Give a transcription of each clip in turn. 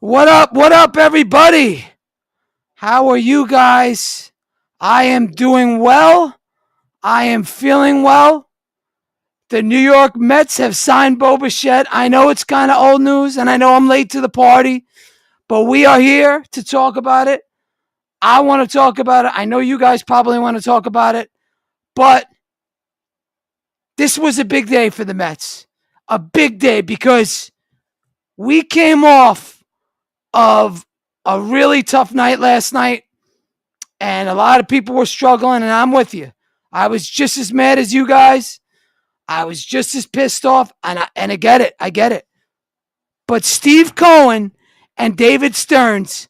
What up, everybody? How are you guys? I am doing well. I am feeling well. The New York Mets have signed Bichette. I know it's kind of old news, and I know I'm late to the party, but we are here to talk about it. I want to talk about it. I know you guys probably want to talk about it, but this was a big day for the Mets. A big day because we came off of a really tough night last night, and a lot of people were struggling, and I'm with you. I was just as mad as you guys. I was just as pissed off, and I get it. I get it. But Steve Cohen and David Stearns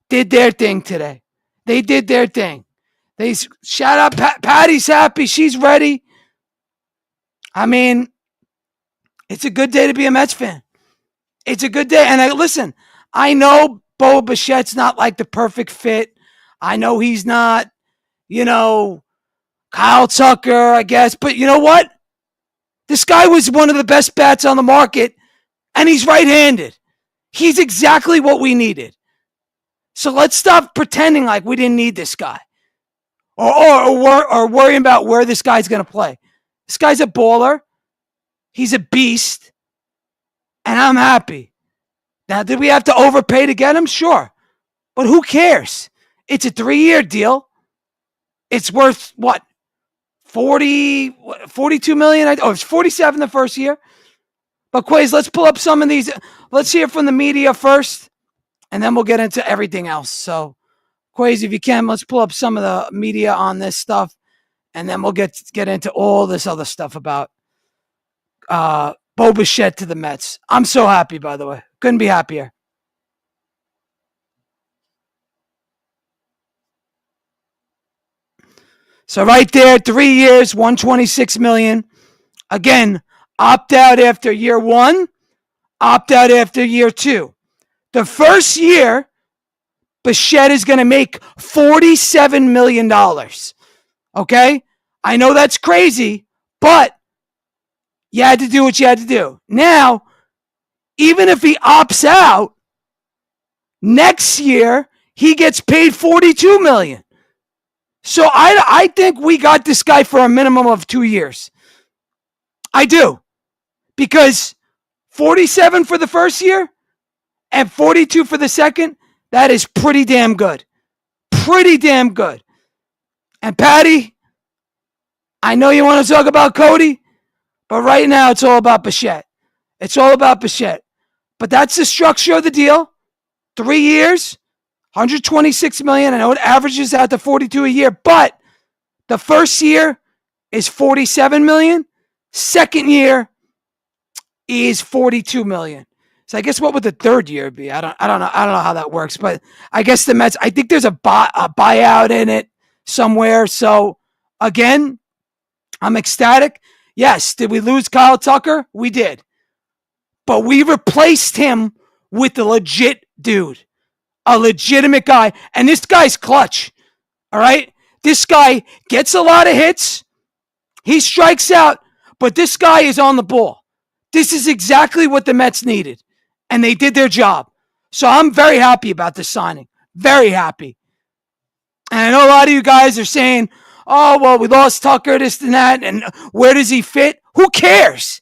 did their thing today. They did their thing. They shout out Patty's happy. She's ready. I mean, it's a good day to be a Mets fan. It's a good day. And listen, I know Bo Bichette's not like the perfect fit. I know he's not, Kyle Tucker, I guess. But you know what? This guy was one of the best bats on the market, and he's right-handed. He's exactly what we needed. So let's stop pretending like we didn't need this guy or worrying about where this guy's going to play. This guy's a baller. He's a beast, and I'm happy. Now, did we have to overpay to get him? Sure. But who cares? It's a 3-year deal. It's worth, what, 42 million? It's 47 the first year. But Quays, let's pull up some of these. Let's hear from the media first, and then we'll get into everything else. So, Quays, if you can, let's pull up some of the media on this stuff, and then we'll get into all this other stuff about Bo Bichette to the Mets. I'm so happy, by the way. Couldn't be happier. So right there, 3 years, $126 million. Again, opt out after year 1, opt out after year 2. The first year, Bichette is going to make $47 million. Okay? I know that's crazy, but you had to do what you had to do. Now, even if he opts out, next year, he gets paid $42 million. So I think we got this guy for a minimum of 2 years. I do. Because 47 for the first year and 42 for the second, that is pretty damn good. Pretty damn good. And Patty, I know you want to talk about Cody, but right now it's all about Bichette. It's all about Bichette. But that's the structure of the deal. 3 years. $126 million. I know it averages out to 42 a year, but the first year is $47 million. Second year is $42 million. So I guess what would the third year be? I don't know how that works, but I guess the Mets, I think there's a buyout in it somewhere. So again, I'm ecstatic. Yes, did we lose Kyle Tucker? We did. But we replaced him with a legit dude. A legitimate guy. And this guy's clutch. All right? This guy gets a lot of hits. He strikes out. But this guy is on the ball. This is exactly what the Mets needed. And they did their job. So I'm very happy about this signing. Very happy. And I know a lot of you guys are saying, oh, well, we lost Tucker, this and that. And where does he fit? Who cares?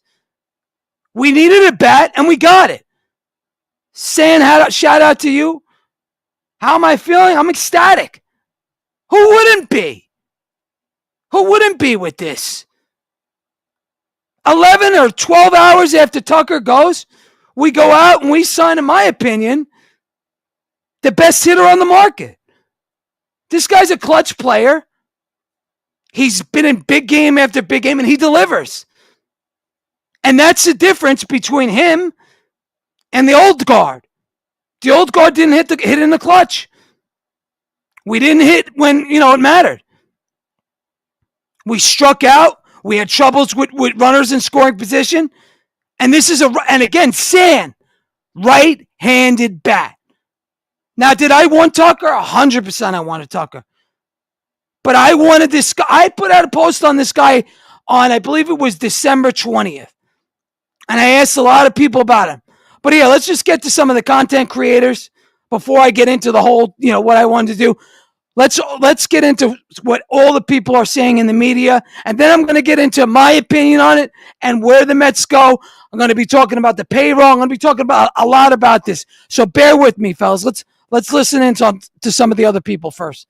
We needed a bat and we got it. Saying shout out to you. How am I feeling? I'm ecstatic. Who wouldn't be? Who wouldn't be with this? 11 or 12 hours after Tucker goes, we go out and we sign, in my opinion, the best hitter on the market. This guy's a clutch player. He's been in big game after big game, and he delivers. And that's the difference between him and the old guard. The old guard didn't hit in the clutch. We didn't hit when, it mattered. We struck out. We had troubles with runners in scoring position. And this is and again, right-handed bat. Now, did I want Tucker? 100% I wanted Tucker. But I wanted this guy. I put out a post on this guy on, I believe it was December 20th. And I asked a lot of people about him. But yeah, let's just get to some of the content creators before I get into the whole, what I wanted to do. Let's get into what all the people are saying in the media, and then I'm going to get into my opinion on it and where the Mets go. I'm going to be talking about the payroll. I'm going to be talking about a lot about this. So bear with me, fellas. Let's listen in to some of the other people first.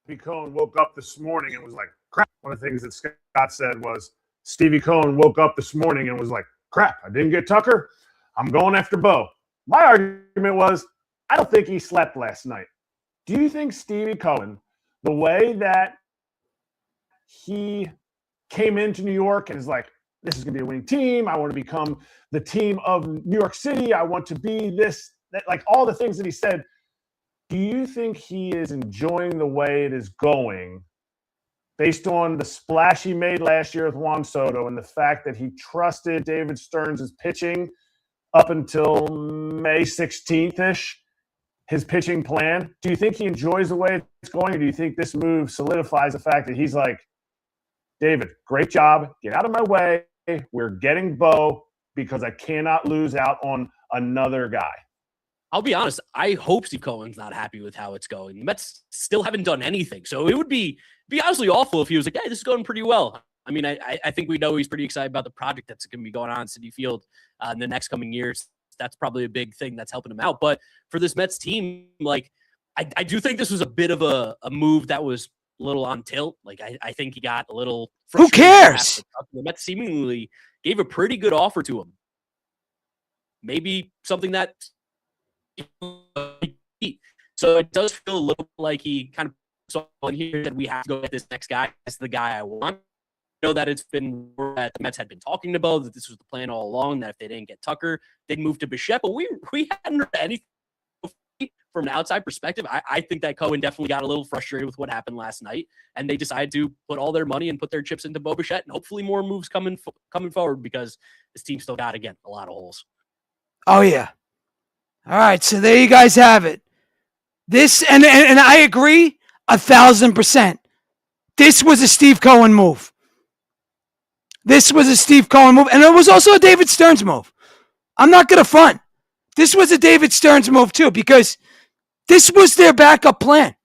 Stevie Cohen woke up this morning and was like, crap. One of the things that Scott said was Stevie Cohen woke up this morning and was like, crap, I didn't get Tucker. I'm going after Bo. My argument was, I don't think he slept last night. Do you think Stevie Cohen, the way that he came into New York and is like, this is going to be a winning team. I want to become the team of New York City. I want to be this, that, like all the things that he said. Do you think he is enjoying the way it is going based on the splash he made last year with Juan Soto and the fact that he trusted David Stearns' pitching up until May 16th-ish, his pitching plan? Do you think he enjoys the way it's going, or do you think this move solidifies the fact that he's like, David, great job. Get out of my way. We're getting Bo because I cannot lose out on another guy. I'll be honest. I hope Steve Cohen's not happy with how it's going. The Mets still haven't done anything. So it would be honestly awful if he was like, hey, this is going pretty well. I mean, I think we know he's pretty excited about the project that's going to be going on at Citi Field in the next coming years. That's probably a big thing that's helping him out. But for this Mets team, like, I do think this was a bit of a move that was a little on tilt. Like, I think he got a little frustrated. Who cares? The Mets seemingly gave a pretty good offer to him. Maybe something that... So it does feel a little like he kind of saw in here that we have to go get this next guy. That's the guy I want. I know that it's been that the Mets had been talking about, that this was the plan all along, that if they didn't get Tucker, they'd move to Bichette. But we hadn't heard anything from an outside perspective. I think that Cohen definitely got a little frustrated with what happened last night, and they decided to put all their money and put their chips into Bo Bichette, and hopefully more moves coming forward, because this team still got, again, a lot of holes. Oh, yeah. All right, so there you guys have it. This, and I agree 1,000%. This was a Steve Cohen move. This was a Steve Cohen move, and it was also a David Stearns move. I'm not going to front. This was a David Stearns move too, because this was their backup plan.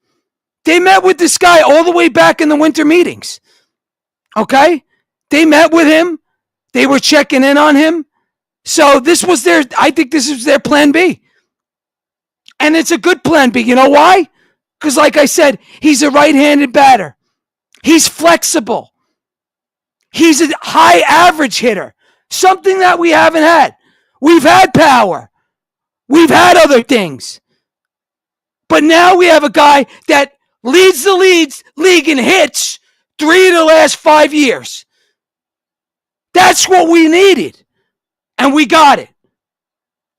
They met with this guy all the way back in the winter meetings. Okay? They met with him. They were checking in on him. So I think this is their plan B. And it's a good plan B. You know why? Because like I said, he's a right-handed batter. He's flexible. He's a high average hitter. Something that we haven't had. We've had power. We've had other things. But now we have a guy that leads the league in hits 3 of the last 5 years. That's what we needed. And we got it.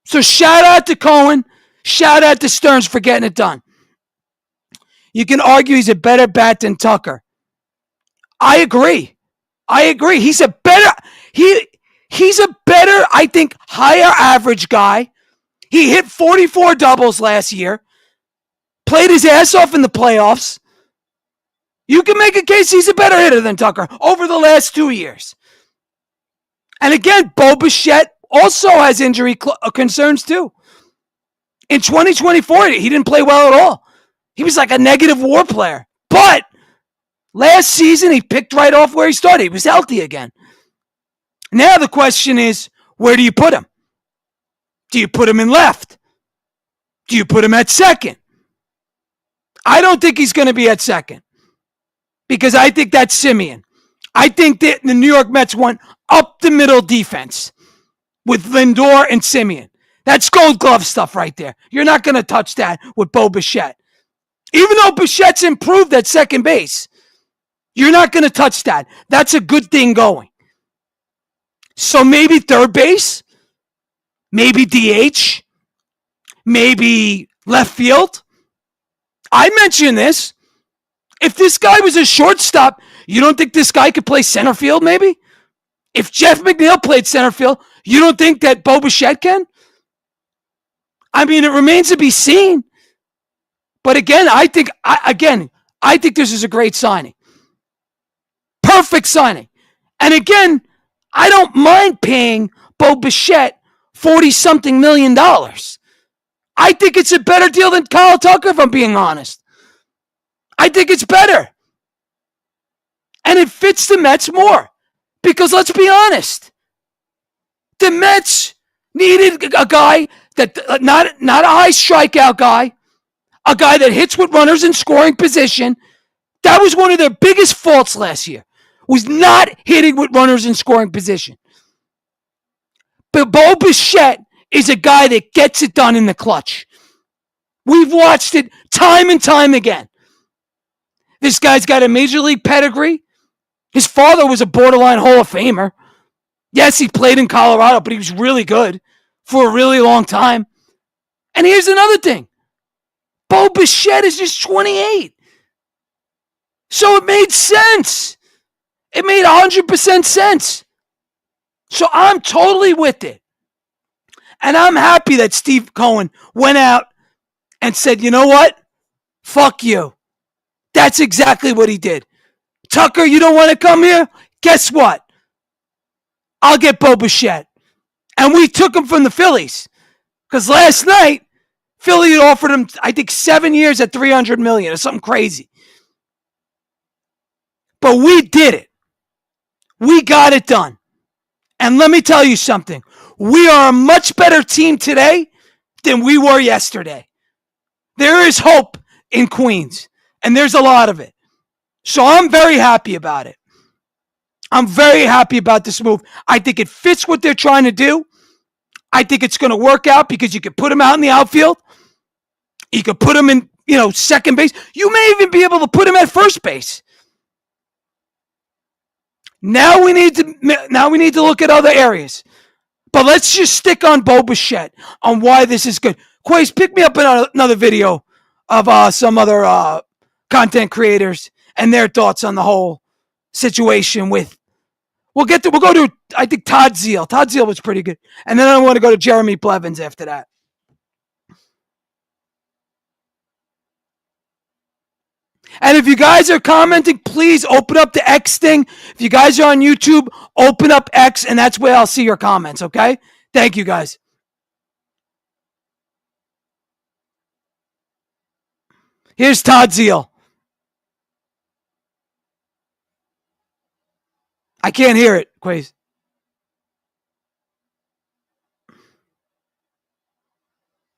So shout out to Cohen. Shout out to Stearns for getting it done. You can argue he's a better bat than Tucker. I agree. He's a better, I think, higher average guy. He hit 44 doubles last year. Played his ass off in the playoffs. You can make a case he's a better hitter than Tucker over the last 2 years. And again, Bo Bichette also has injury concerns too. In 2024, he didn't play well at all. He was like a negative WAR player. But last season, he picked right off where he started. He was healthy again. Now the question is, where do you put him? Do you put him in left? Do you put him at second? I don't think he's going to be at second, because I think that's Simeon. I think that the New York Mets want up the middle defense with Lindor and Simeon. That's Gold Glove stuff right there. You're not going to touch that with Bo Bichette. Even though Bichette's improved at second base, you're not going to touch that. That's a good thing going. So maybe third base, maybe DH, maybe left field. I mentioned this. If this guy was a shortstop, you don't think this guy could play center field maybe? If Jeff McNeil played center field, you don't think that Bo Bichette can? I mean, it remains to be seen. But again, I think this is a great signing. Perfect signing. And again, I don't mind paying Bo Bichette $40-something million. I think it's a better deal than Kyle Tucker, if I'm being honest. I think it's better. And it fits the Mets more. Because let's be honest, the Mets needed a guy that, not a high strikeout guy, a guy that hits with runners in scoring position. That was one of their biggest faults last year, was not hitting with runners in scoring position. But Bo Bichette is a guy that gets it done in the clutch. We've watched it time and time again. This guy's got a major league pedigree. His father was a borderline Hall of Famer. Yes, he played in Colorado, but he was really good for a really long time. And here's another thing. Bo Bichette is just 28. So it made sense. It made 100% sense. So I'm totally with it. And I'm happy that Steve Cohen went out and said, you know what? Fuck you. That's exactly what he did. Tucker, you don't want to come here? Guess what? I'll get Bo Bichette. And we took him from the Phillies. Because last night, Philly had offered him, I think, 7 years at $300 million or something crazy. But we did it. We got it done. And let me tell you something. We are a much better team today than we were yesterday. There is hope in Queens, and there's a lot of it. So I'm very happy about it. I'm very happy about this move. I think it fits what they're trying to do. I think it's going to work out because you could put him out in the outfield. You could put him in, second base. You may even be able to put him at first base. Now we need to look at other areas. But let's just stick on Bo Bichette on why this is good. Quays, pick me up another video of some other content creators and their thoughts on the whole situation with. We'll go to, I think, Todd Zeal. Todd Zeal was pretty good. And then I want to go to Jeremy Blevins after that. And if you guys are commenting, please open up the X thing. If you guys are on YouTube, open up X, and that's where I'll see your comments, okay? Thank you, guys. Here's Todd Zeal. I can't hear it, Quays.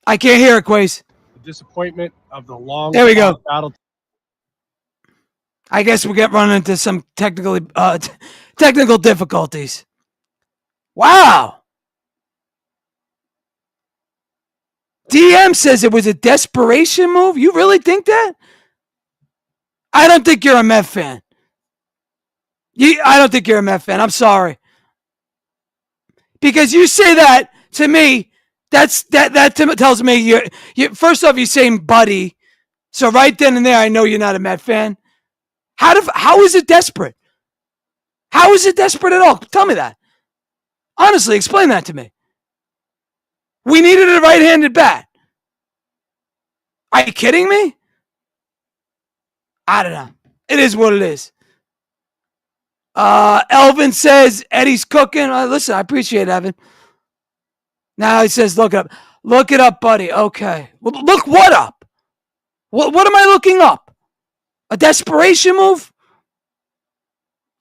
I can't hear it, Quays. The disappointment of the long there we go. Battle. I guess we get run into some technical difficulties. Wow. DM says it was a desperation move. You really think that? I don't think you're a Met fan. I don't think you're a Met fan. I'm sorry. Because you say that to me, that tells me you first off, you're saying buddy. So right then and there, I know you're not a Met fan. How is it desperate? How is it desperate at all? Tell me that. Honestly, explain that to me. We needed a right-handed bat. Are you kidding me? I don't know. It is what it is. Elvin says Eddie's cooking. Listen, I appreciate it, Evan. Now he says, look it up. Look it up, buddy. Okay. Well, look what up? What am I looking up? A desperation move?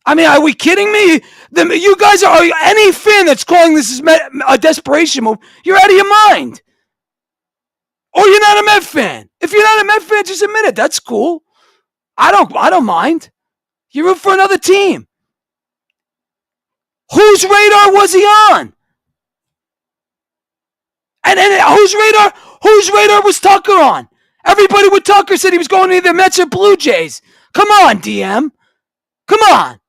I mean, are we kidding me? You guys are any fan that's calling this a desperation move, you're out of your mind. Or you're not a Met fan. If you're not a Met fan, just admit it. That's cool. I don't mind. You root for another team. Whose radar was he on? And whose radar was Tucker on? Everybody with Tucker said he was going to either Mets or Blue Jays. Come on, DM. Come on.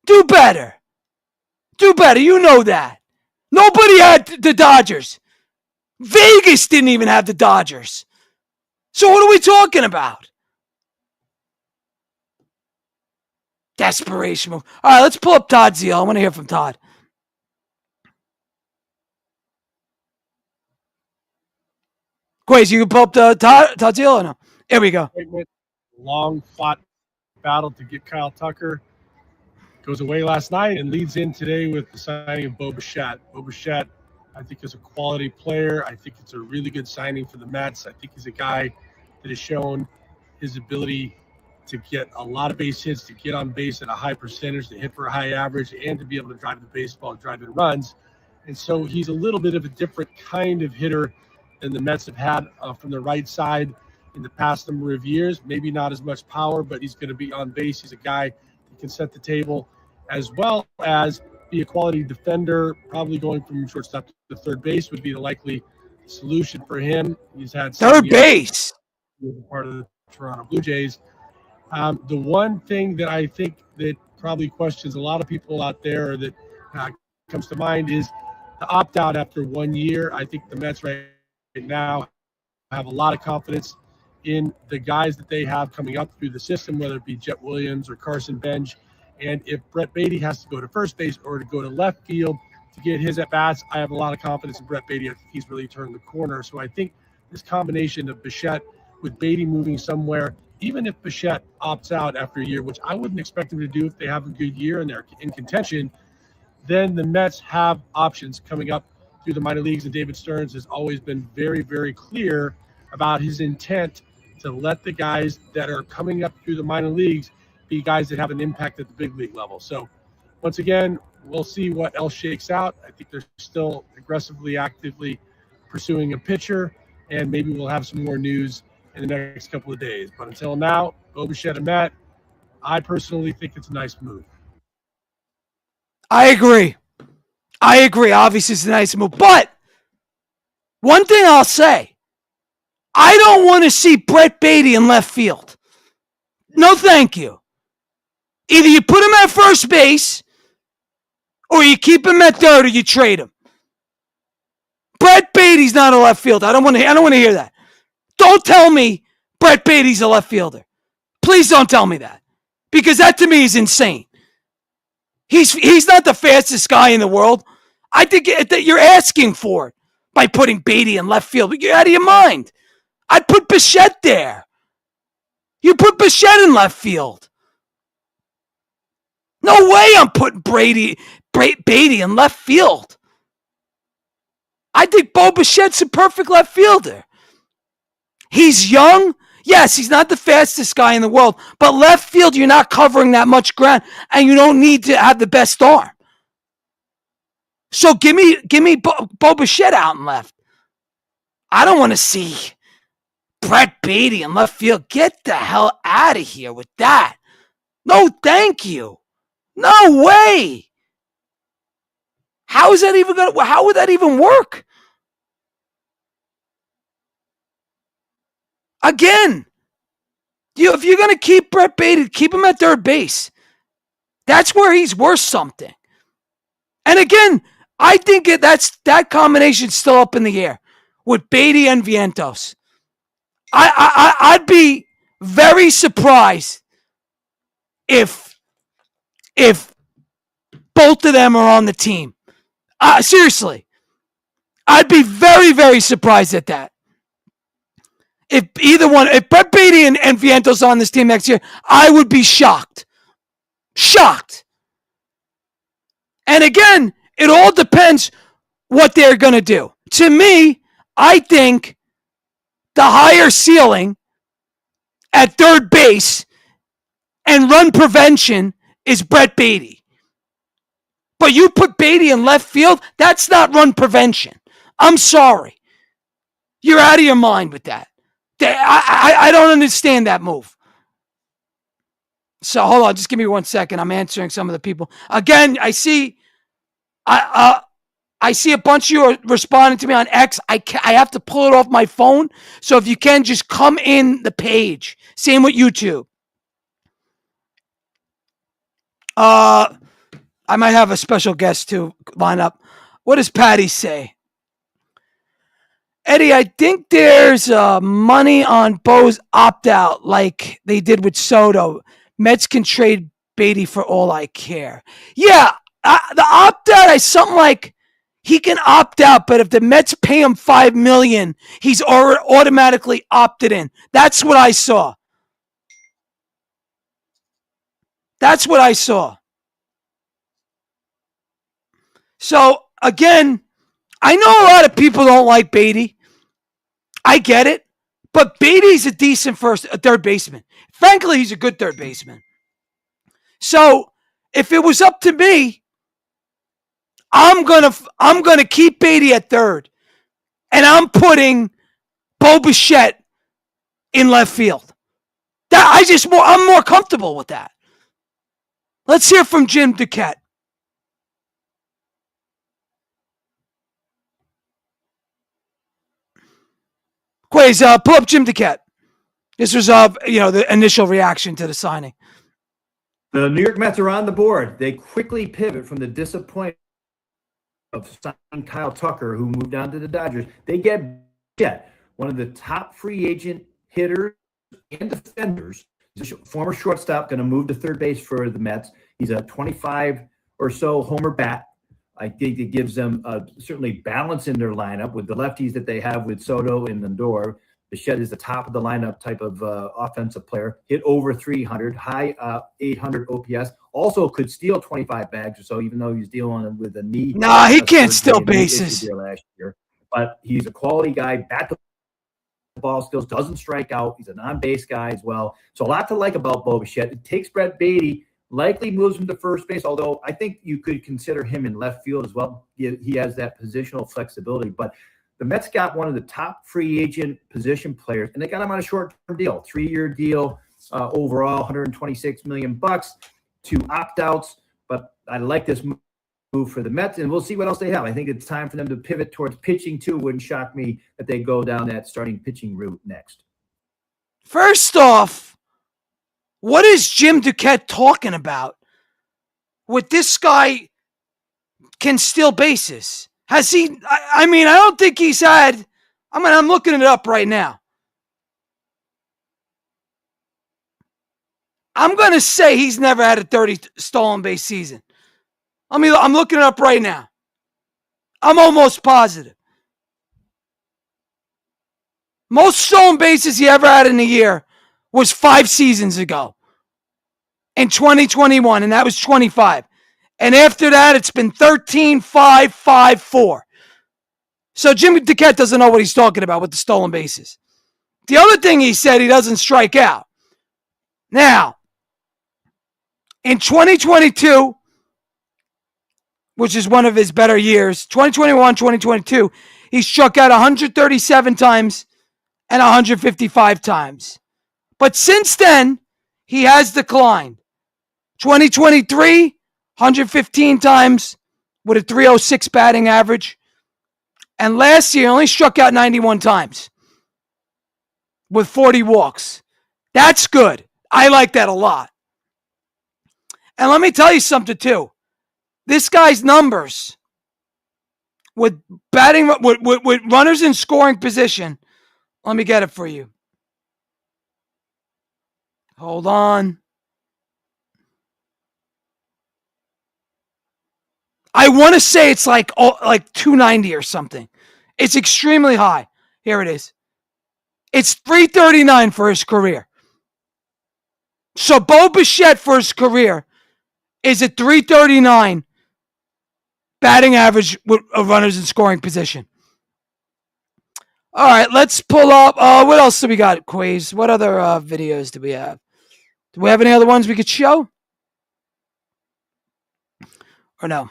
Do better. Do better. You know that. Nobody had the Dodgers. Vegas didn't even have the Dodgers. So what are we talking about? Desperation move. All right, let's pull up Todd Zeal. I want to hear from Todd. Quays, you can pull up the Todd Zeal or no? Here we go. Long fought battle to get Kyle Tucker. goes away last night and leads in today with the signing of Bichette. Bichette, I think, is a quality player. I think it's a really good signing for the Mets. I think he's a guy that has shown his ability to get a lot of base hits, to get on base at a high percentage, to hit for a high average, and to be able to drive the baseball, drive in runs. And so he's a little bit of a different kind of hitter than the Mets have had from the right side in the past number of years. Maybe not as much power, but he's going to be on base. He's a guy that can set the table, as well as be a quality defender. Probably going from shortstop to third base would be the likely solution for him. He's had third base, part of the Toronto Blue Jays. The one thing that I think that probably questions a lot of people out there, or that comes to mind, is the opt-out after 1 year. I think the Mets right now have a lot of confidence in the guys that they have coming up through the system, whether it be Jet Williams or Carson Bench. And if Brett Beatty has to go to first base or to go to left field to get his at-bats, I have a lot of confidence in Brett Beatty. I think he's really turned the corner. So I think this combination of Bichette with Beatty moving somewhere, even if Bichette opts out after a year, which I wouldn't expect him to do if they have a good year and they're in contention, then the Mets have options coming up through the minor leagues. And David Stearns has always been very, very clear about his intent to let the guys that are coming up through the minor leagues be guys that have an impact at the big league level. So once again, we'll see what else shakes out. I think they're still aggressively, actively pursuing a pitcher, and maybe we'll have some more news in the next couple of days. But until now, Bichette and Matt, I personally think it's a nice move. I agree. Obviously, it's a nice move. But one thing I'll say, I don't want to see Brett Beatty in left field. No, thank you. Either you put him at first base, or you keep him at third, or you trade him. Brett Beatty's not a left fielder. I don't want to hear that. Don't tell me Brett Beatty's a left fielder. Please don't tell me that, because that to me is insane. He's not the fastest guy in the world. I think that you're asking for it by putting Beatty in left field. You're out of your mind. I'd put Bichette there. You put Bichette in left field. No way I'm putting Beatty in left field. I think Bo Bichette's a perfect left fielder. He's young. Yes, he's not the fastest guy in the world, but left field, you're not covering that much ground, and you don't need to have the best arm. So give me Bo Bichette out in left. I don't want to see Brett Beatty in left field. Get the hell out of here with that. No, thank you. No way. How would that even work? Again, if you're going to keep Brett Beatty, keep him at third base. That's where he's worth something. And again, I think that combination's still up in the air with Beatty and Vientos. I'd be very surprised if both of them are on the team. Seriously, I'd be very, very surprised at that. If Brett Beatty and Vientos on this team next year, I would be shocked. Shocked. And again, it all depends what they're going to do. To me, I think the higher ceiling at third base and run prevention is Brett Beatty. But you put Beatty in left field, that's not run prevention. I'm sorry. You're out of your mind with that. I don't understand that move. So hold on, just give me 1 second. I'm answering some of the people. Again, I see a bunch of you are responding to me on X. I have to pull it off my phone. So if you can, just come in the page. Same with YouTube. I might have a special guest to line up. What does Patty say? Eddie, I think there's money on Bo's opt-out like they did with Soto. Mets can trade Beatty for all I care. Yeah, the opt-out is something like he can opt out, but if the Mets pay him $5 million, he's automatically opted in. That's what I saw. So again, I know a lot of people don't like Beatty. I get it. But Beatty's a decent third baseman. Frankly, he's a good third baseman. So if it was up to me, I'm gonna keep Beatty at third, and I'm putting Bo Bichette in left field. I'm more comfortable with that. Let's hear from Jim Duquette. Quays, pull up Jim Duquette. This was the initial reaction to the signing. The New York Mets are on the board. They quickly pivot from the disappointment of signing Kyle Tucker, who moved on to the Dodgers. They get Bichette, one of the top free agent hitters and defenders. He's a former shortstop, going to move to third base for the Mets. He's a 25 or so homer bat. I think it gives them certainly balance in their lineup with the lefties that they have with Soto and Lindor. Bichette is the top of the lineup type of offensive player. Hit over 300, high 800 OPS. Also could steal 25 bags or so, even though he's dealing with a knee. Nah, he can't steal bases. Last year. But he's a quality guy. Bat the ball skills, doesn't strike out. He's an on-base guy as well. So a lot to like about Bo Bichette. It takes Brett Beatty, likely moves him to first base, although I think you could consider him in left field as well. He has that positional flexibility. But the Mets got one of the top free agent position players, and they got him on a short-term deal, 3-year deal, overall, $126 million, 2 opt-outs. But I like this move for the Mets, and we'll see what else they have. I think it's time for them to pivot towards pitching too. Wouldn't shock me that they go down that starting pitching route next. First off, what is Jim Duquette talking about? With this guy can steal bases. Has he? I mean, I don't think he's had. I'm looking it up right now. I'm going to say he's never had a 30 stolen base season. I'm looking it up right now. I'm almost positive. Most stolen bases he ever had in a year was 5 seasons ago. In 2021, and that was 25. And after that, it's been 13, 5, 5, 4. So Jimmy Duquette doesn't know what he's talking about with the stolen bases. The other thing he said, he doesn't strike out. Now, in 2022, which is one of his better years, 2021, 2022, he struck out 137 times and 155 times. But since then, he has declined. 2023, 115 times with a 306 batting average. And last year, only struck out 91 times with 40 walks. That's good. I like that a lot. And let me tell you something, too. This guy's numbers with batting, with runners in scoring position. Let me get it for you. Hold on. I want to say it's like 290 or something. It's extremely high. Here it is. It's 339 for his career. So Bo Bichette for his career is at 339 batting average with runners in scoring position. All right, let's pull up. What else do we got, Quays? What other videos do we have? Do we have any other ones we could show? Or no?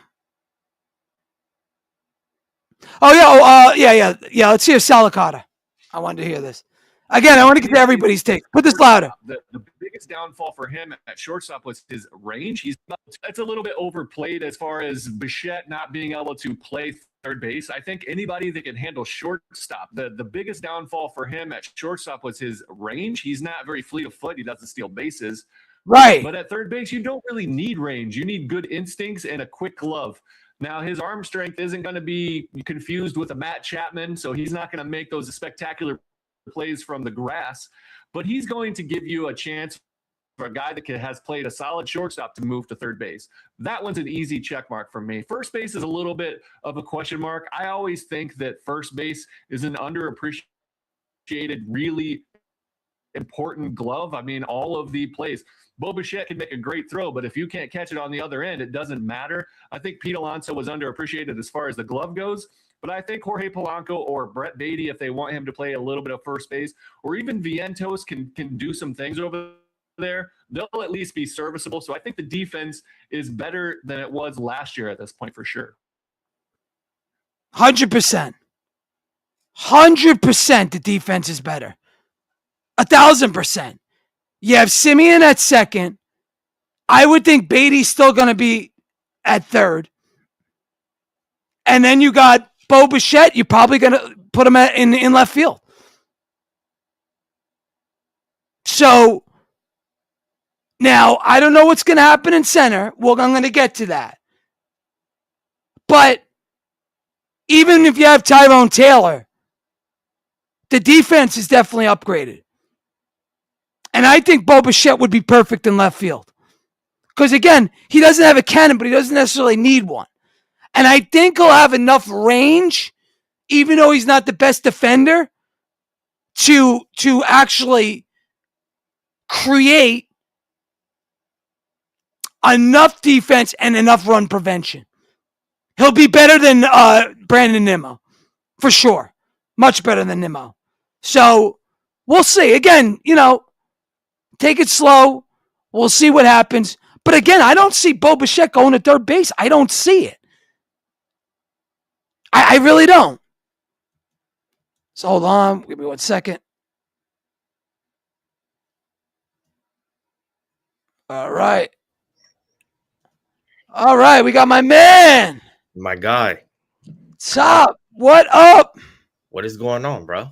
Oh, yeah. Let's hear Salicata. I wanted to hear this. Again, I want to get to everybody's take. Put this louder. The biggest downfall for him at shortstop was his range. That's a little bit overplayed as far as Bichette not being able to play third base. I think anybody that can handle shortstop, the biggest downfall for him at shortstop was his range. He's not very fleet of foot. He doesn't steal bases. Right. But at third base, you don't really need range. You need good instincts and a quick glove. Now, his arm strength isn't going to be confused with a Matt Chapman, so he's not going to make those spectacular plays from the grass, but he's going to give you a chance for a guy that has played a solid shortstop to move to third base. That one's an easy check mark for me. First base is a little bit of a question mark. I always think that first base is an underappreciated, really important glove. I mean, all of the plays. Bichette can make a great throw, but if you can't catch it on the other end, it doesn't matter. I think Pete Alonso was underappreciated as far as the glove goes, but I think Jorge Polanco or Brett Beatty, if they want him to play a little bit of first base, or even Vientos can do some things over there, they'll at least be serviceable. So I think the defense is better than it was last year at this point for sure. 100%. 100% the defense is better. 1,000%. You have Simeon at second. I would think Beatty's still going to be at third. And then you got Bichette. You're probably going to put him in left field. So now I don't know what's going to happen in center. Well, I'm going to get to that. But even if you have Tyrone Taylor, the defense is definitely upgraded. And I think Bichette would be perfect in left field. Because again, he doesn't have a cannon, but he doesn't necessarily need one. And I think he'll have enough range, even though he's not the best defender, to actually create enough defense and enough run prevention. He'll be better than Brandon Nimmo, for sure. Much better than Nimmo. So we'll see. Again, take it slow. We'll see what happens. But again, I don't see Bichette going to third base. I don't see it. I really don't. So hold on. Give me 1 second. All right. All right. We got my man. My guy. What's up? What up? What is going on, bro?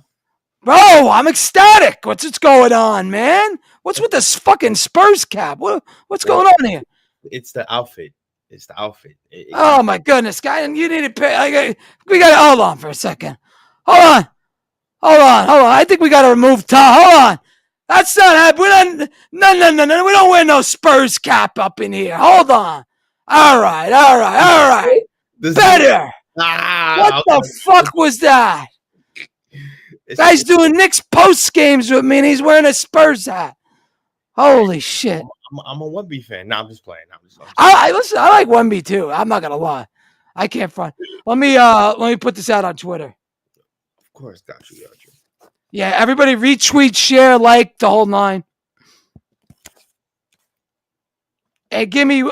Bro, I'm ecstatic. What's going on, man? What's with this fucking Spurs cap? What's going on here? It's the outfit. It's the outfit. Oh my goodness, guy! You need to pay. We got to hold on for a second. Hold on. I think we got to remove Tom. Hold on. That's not happening. No. We don't wear no Spurs cap up in here. Hold on. All right. Better. What the fuck was that? Guy's doing Knicks post games with me, and he's wearing a Spurs hat. Holy shit! I'm a 1B fan. No, I'm just playing. Listen. I like 1B too. I'm not gonna lie. I can't front. Let me put this out on Twitter. Of course, got you. Yeah, everybody retweet, share, like the whole nine. Hey, give me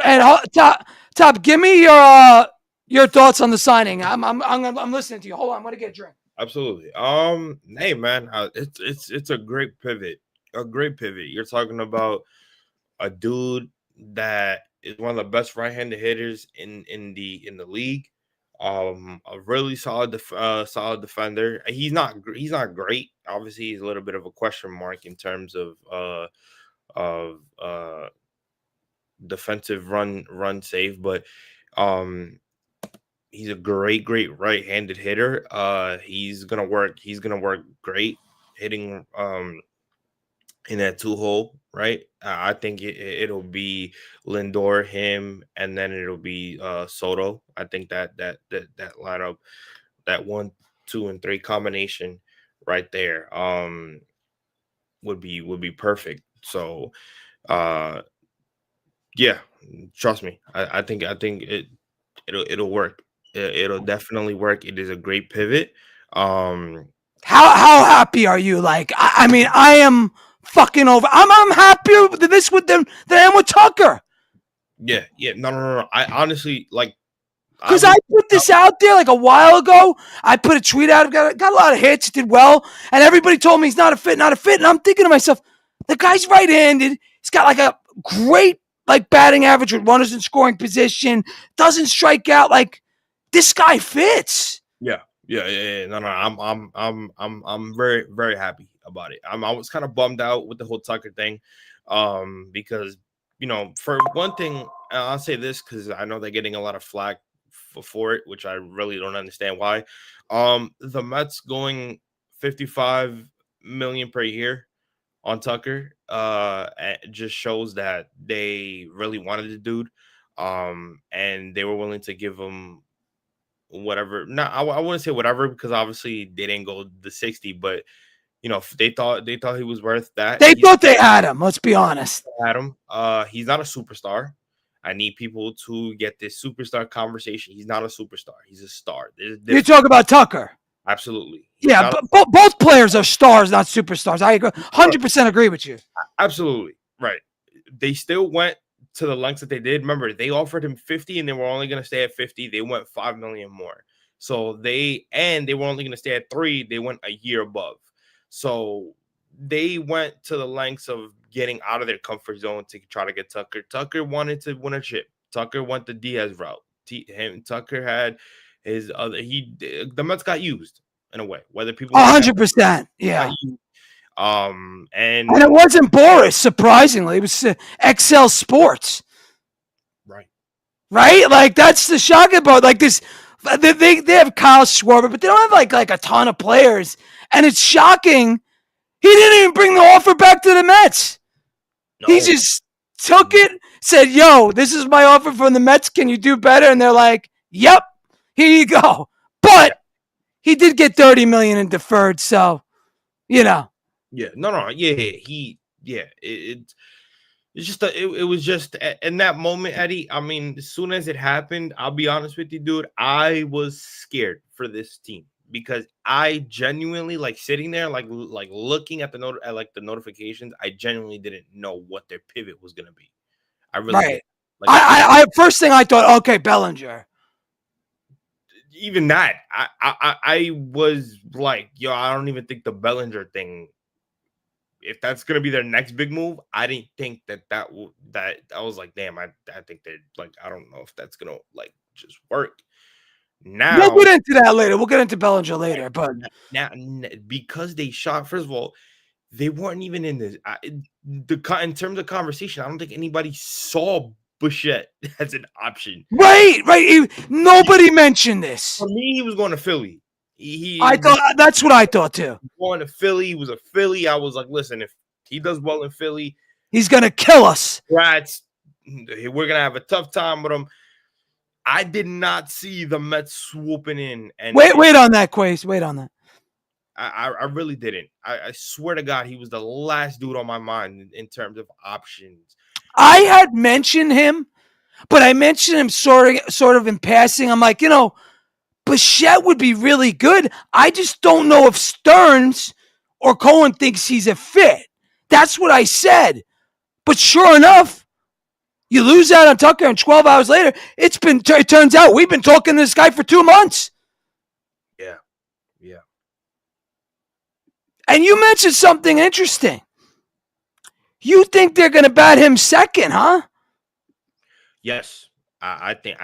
top. Give me your thoughts on the signing. I'm listening to you. Hold on, I'm gonna get a drink. Absolutely. Hey man, it's a great pivot. A great pivot. You're talking about a dude that is one of the best right-handed hitters in the league. A really solid defender. He's not great. Obviously, he's a little bit of a question mark in terms of defensive run save, but he's a great right-handed hitter. He's gonna work great hitting in that 2-hole, right? I think it'll be Lindor, him, and then it'll be Soto. I think that lineup, that 1, 2, and 3 combination right there would be perfect. So yeah, trust me. I think it'll work. It'll definitely work. It is a great pivot. How happy are you? Like, I mean, I am fucking over. I'm happier with this with them than I am with Tucker. Yeah. No. I honestly like, because I put this out there like a while ago. I put a tweet out. Got a lot of hits. Did well, and everybody told me he's not a fit. And I'm thinking to myself, the guy's right-handed. He's got like a great batting average with runners in scoring position. Doesn't strike out. Like, this guy fits. Yeah. No. I'm very, very happy about it. I was kind of bummed out with the whole Tucker thing, because for one thing, I'll say this because I know they're getting a lot of flack for it, which I really don't understand why. The Mets going $55 million per year on Tucker just shows that they really wanted the dude, and they were willing to give him whatever. I wouldn't say whatever, because obviously they didn't go the 60, but You know, they thought he was worth that. They thought they had him. Let's be honest. Had him. He's not a superstar. I need people to get this superstar conversation. He's not a superstar. He's a star. You talk about Tucker. Absolutely. Yeah, but both players are stars, not superstars. I agree. 100% agree with you. Absolutely. Right. They still went to the lengths that they did. Remember, they offered him 50 and they were only going to stay at 50. They went 5 million more. So they were only going to stay at 3. They went a year above. So they went to the lengths of getting out of their comfort zone to try to get Tucker. Tucker wanted to win a chip. Tucker went the Diaz route. Tucker had his other. The Mets got used in a way. Whether people 100%, yeah. And it wasn't Boris. Surprisingly, it was XL Sports. Right. Like that's the shocking part. Like this, they have Kyle Schwarber, but they don't have like a ton of players, and it's shocking. He didn't even bring the offer back to the Mets. No. He just took it, said, "Yo, this is my offer from the Mets. Can you do better?" And they're like, "Yep, here you go." But he did get $30 million in deferred, so you know. Yeah, no, yeah, it's just it was just in that moment, Eddie. I mean, as soon as it happened, I'll be honest with you, dude. I was scared for this team because I genuinely like sitting there, like looking at the notifications. I genuinely didn't know what their pivot was gonna be. I really did. Like, I first thing I thought, okay, Bellinger. Even that, I was like, yo, I don't even think the Bellinger thing. If that's gonna be their next big move, I didn't think that I was like, damn, I think they're like, I don't know if that's gonna like just work. Now we'll get into that later. We'll get into Bellinger later, but now because they shot, first of all, they weren't even in this in terms of conversation. I don't think anybody saw Bichette as an option. Right. Nobody mentioned this. For me, he was going to Philly. I thought that's what I thought too. Going to Philly, he was a Philly. I was like, listen, if he does well in Philly, he's gonna kill us. Rats, we're gonna have a tough time with him. I did not see the Mets swooping in and wait on that, Quace. Wait on that. I really didn't. I swear to God, he was the last dude on my mind in terms of options. I had mentioned him, but I mentioned him sort of in passing. I'm like, Bichette would be really good. I just don't know if Stearns or Cohen thinks he's a fit. That's what I said. But sure enough, you lose out on Tucker, and 12 hours later, it turns out we've been talking to this guy for 2 months. Yeah. And you mentioned something interesting. You think they're going to bat him second, huh? Yes, I think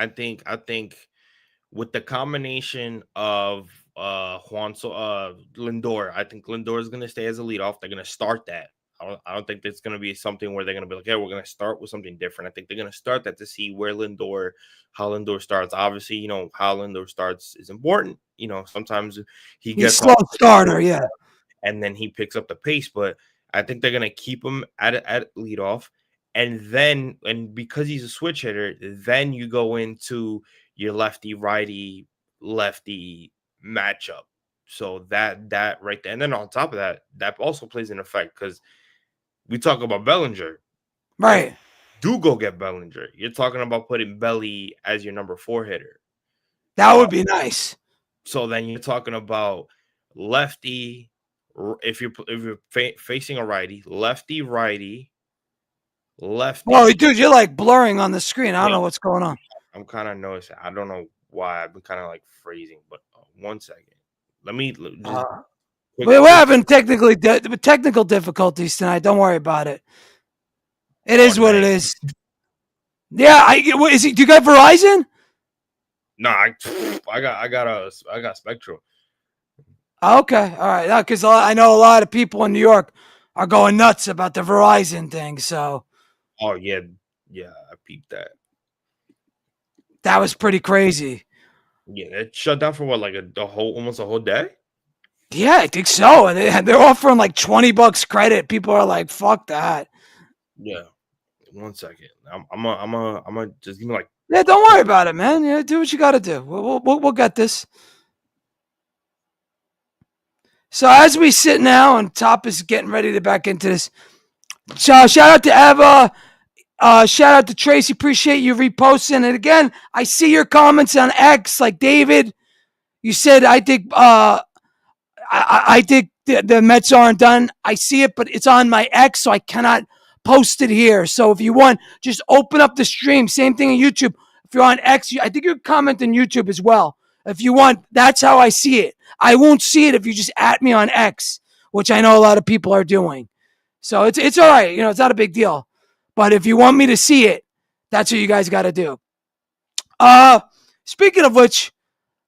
with the combination of Lindor, I think Lindor is going to stay as a leadoff. They're going to start that. I don't think that's going to be something where they're going to be like, hey, we're going to start with something different. I think they're going to start that to see how Lindor starts. Obviously, how Lindor starts is important. Sometimes he gets slow starter, yeah, and then he picks up the pace. But I think they're going to keep him at leadoff. And because he's a switch hitter, then you go into your lefty-righty matchup. So that right there. And then on top of that also plays an effect because we talk about Bellinger. Right. Do go get Bellinger. You're talking about putting Belly as your number 4 hitter. That would be nice. So then you're talking about lefty. If you're facing a righty, lefty. Oh, dude, you're like blurring on the screen. I don't know what's going on. I'm kind of noticing. I don't know why. I've been kind of like phrasing, but 1 second. Let me just. We're having technical difficulties tonight. Don't worry about it. It is what it is. Yeah, do you got Verizon? No, I got Spectrum. Okay, all right. Because I know a lot of people in New York are going nuts about the Verizon thing. So. Oh yeah, I peeped that. That was pretty crazy. Yeah, it shut down for what, like almost a whole day. Yeah, I think so. And they're offering like $20 credit. People are like, "Fuck that." Yeah. 1 second. I'm gonna just give me like. Yeah, don't worry about it, man. Yeah, do what you got to do. We'll get this. So as we sit now, and Top is getting ready to back into this. So shout out to Eva. Shout out to Tracy. Appreciate you reposting. And again, I see your comments on X, like David. You said I think the Mets aren't done. I see it, but it's on my X, so I cannot post it here. So if you want, just open up the stream. Same thing on YouTube. If you're on X, I think you comment on YouTube as well. If you want, that's how I see it. I won't see it if you just at me on X, which I know a lot of people are doing. So it's all right. It's not a big deal. But if you want me to see it, that's what you guys got to do. Speaking of which,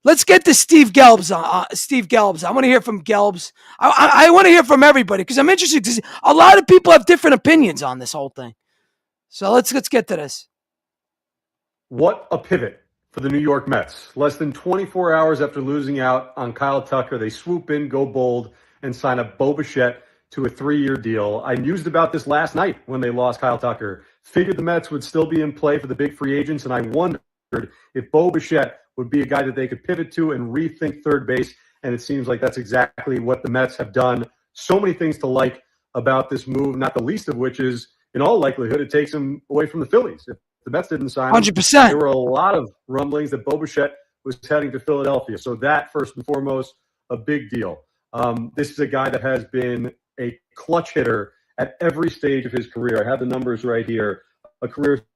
let's get to Steve Gelbs. Steve Gelbs. I want to hear from Gelbs. I want to hear from everybody because I'm interested because a lot of people have different opinions on this whole thing. So let's get to this. What a pivot for the New York Mets. Less than 24 hours after losing out on Kyle Tucker, they swoop in, go bold, and sign up Bo Bichette to a 3-year deal. I mused about this last night when they lost Kyle Tucker. Figured the Mets would still be in play for the big free agents, and I wondered if Bo Bichette would be a guy that they could pivot to and rethink third base, and it seems like that's exactly what the Mets have done. So many things to like about this move, not the least of which is, in all likelihood, it takes him away from the Phillies. If the Mets didn't sign him, 100%. there were a lot of rumblings that Bo Bichette was heading to Philadelphia. So that, first and foremost, a big deal. This is a guy that has been a clutch hitter at every stage of his career. I have the numbers right here. A career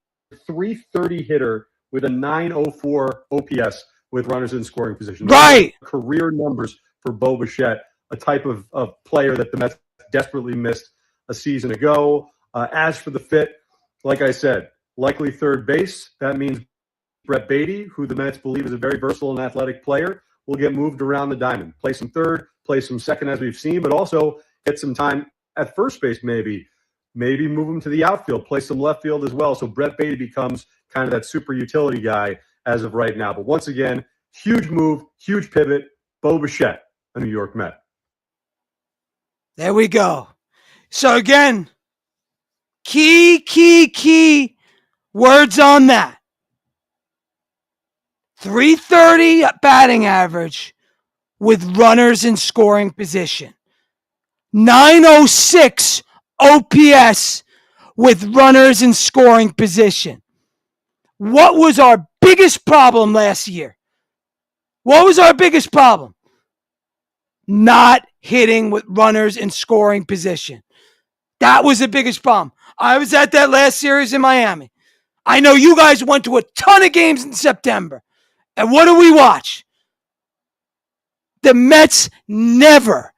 330 hitter with a 904 OPS with runners in scoring position. Right. Career numbers for Bo Bichette, a type of player that the Mets desperately missed a season ago. As for the fit, like I said, likely third base. That means Brett Beatty, who the Mets believe is a very versatile and athletic player, will get moved around the diamond. Play some third, play some second as we've seen, but also get some time at first base maybe. Maybe move him to the outfield, play some left field as well. So Brett Beatty becomes kind of that super utility guy as of right now. But once again, huge move, huge pivot. Bo Bichette, a New York Met. There we go. So again, key words on that. 330 batting average with runners in scoring position. 906 OPS with runners in scoring position. What was our biggest problem last year? What was our biggest problem? Not hitting with runners in scoring position. That was the biggest problem. I was at that last series in Miami. I know you guys went to a ton of games in September. And what do we watch? The Mets never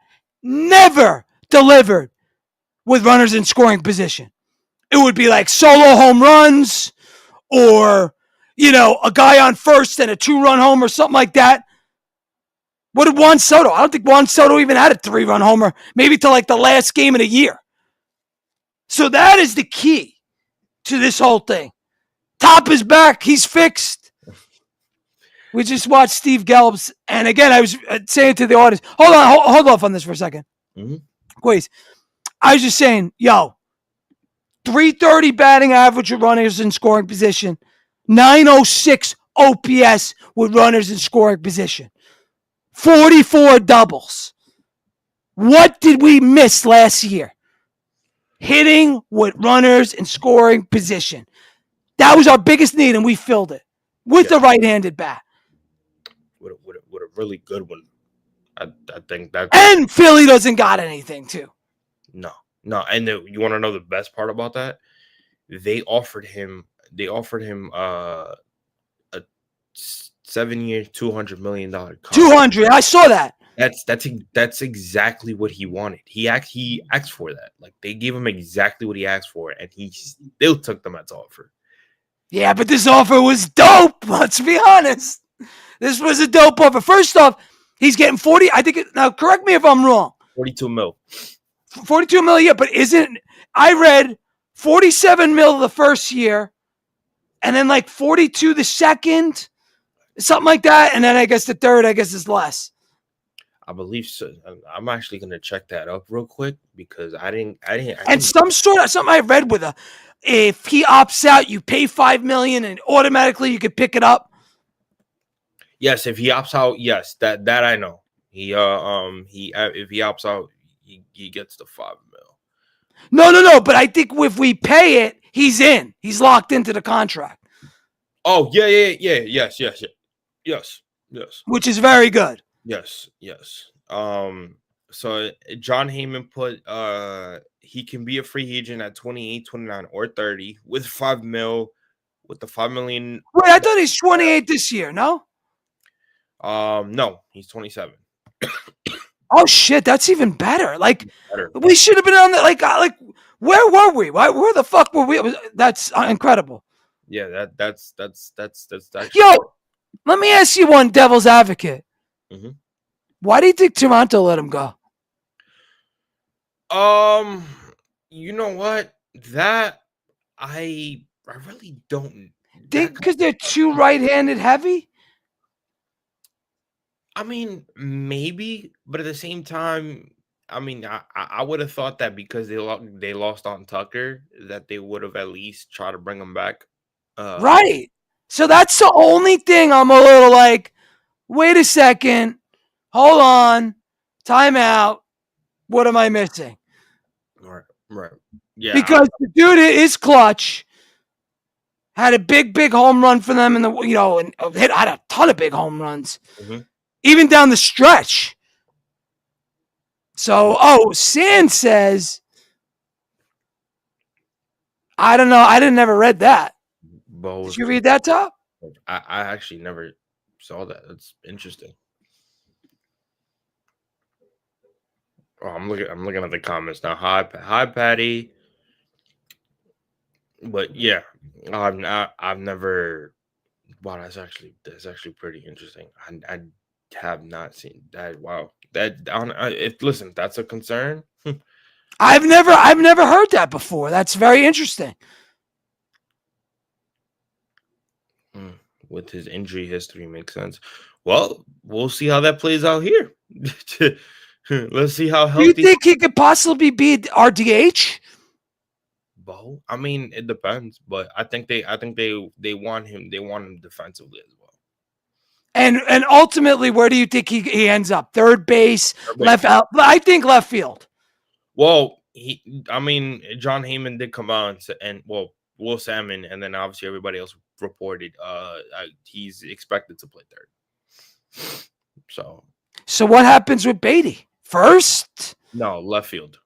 delivered with runners in scoring position. It would be like solo home runs or, a guy on first and a 2-run homer or something like that. What did Juan Soto? I don't think Juan Soto even had a 3-run homer, maybe to like the last game of the year. So that is the key to this whole thing. Top is back. He's fixed. We just watched Steve Gelbs. And again, I was saying to the audience, hold off on this for a second. Mm-hmm. Please. I was just saying, 330 batting average with runners in scoring position. 906 OPS with runners in scoring position. 44 doubles. What did we miss last year? Hitting with runners in scoring position. That was our biggest need, and we filled it with the right-handed bat. With a really good one. I think that. And Philly doesn't got anything, too. No. And you want to know the best part about that? They offered him a 7-year, $200 million contract. 200. I saw that. That's exactly what he wanted. He asked for that. Like, they gave him exactly what he asked for, and he still took the Mets offer. Yeah, but this offer was dope. Let's be honest. This was a dope offer. First off, he's getting 40. Now correct me if I'm wrong. 42 mil. 42 mil a year, but I read 47 mil the first year, and then like 42 the second, something like that, and then I guess the third, is less. I believe so. I'm actually gonna check that up real quick because I didn't. And something I read with if he opts out, you pay $5 million and automatically you could pick it up. Yes, if he opts out, yes, that I know. He if he opts out, he gets the 5 mil. No. But I think if we pay it, he's in. He's locked into the contract. Oh yeah. Yes. Which is very good. Yes. So John Heyman put he can be a free agent at 28, 29, or 30 with 5 mil, with the 5 million. Wait, I thought he's 28 this year, no? No, he's 27. Oh shit, that's even better. Like Better. we should have been on that. Like where were we? Where the fuck were we? That's incredible. Yeah, that's actually. Yo, let me ask you one, devil's advocate. Mhm. Why do you think Toronto let him go? You know what? That I really don't. Think because they're too right-handed heavy? I mean, maybe, but at the same time, I mean, I would have thought that because they lost on Tucker, that they would have at least tried to bring him back. Right. So that's the only thing I'm a little like, wait a second, hold on, time out. What am I missing? Right. Yeah. Because the dude is clutch. Had a big home run for them, and had a ton of big home runs, even down the stretch. So, Sand says, I don't know. I never read that. Did you read that, Top? I actually never saw that. That's interesting. Oh, I'm looking at the comments now. Hi, Patty. But yeah, I've never. Wow, that's actually pretty interesting. I have not seen that. Wow, listen, that's a concern. I've never heard that before. That's very interesting. With his injury history, makes sense. Well, we'll see how that plays out here. Let's see how healthy. Do you think he could possibly be RDH? Bo, I mean, it depends, but I think they want him. They want him defensively as well. And ultimately, where do you think he ends up? Third base, left out. I think left field. Well, John Heyman did come out and Will Salmon, and then obviously everybody else reported he's expected to play third. So what happens with Beatty? First? No, left field.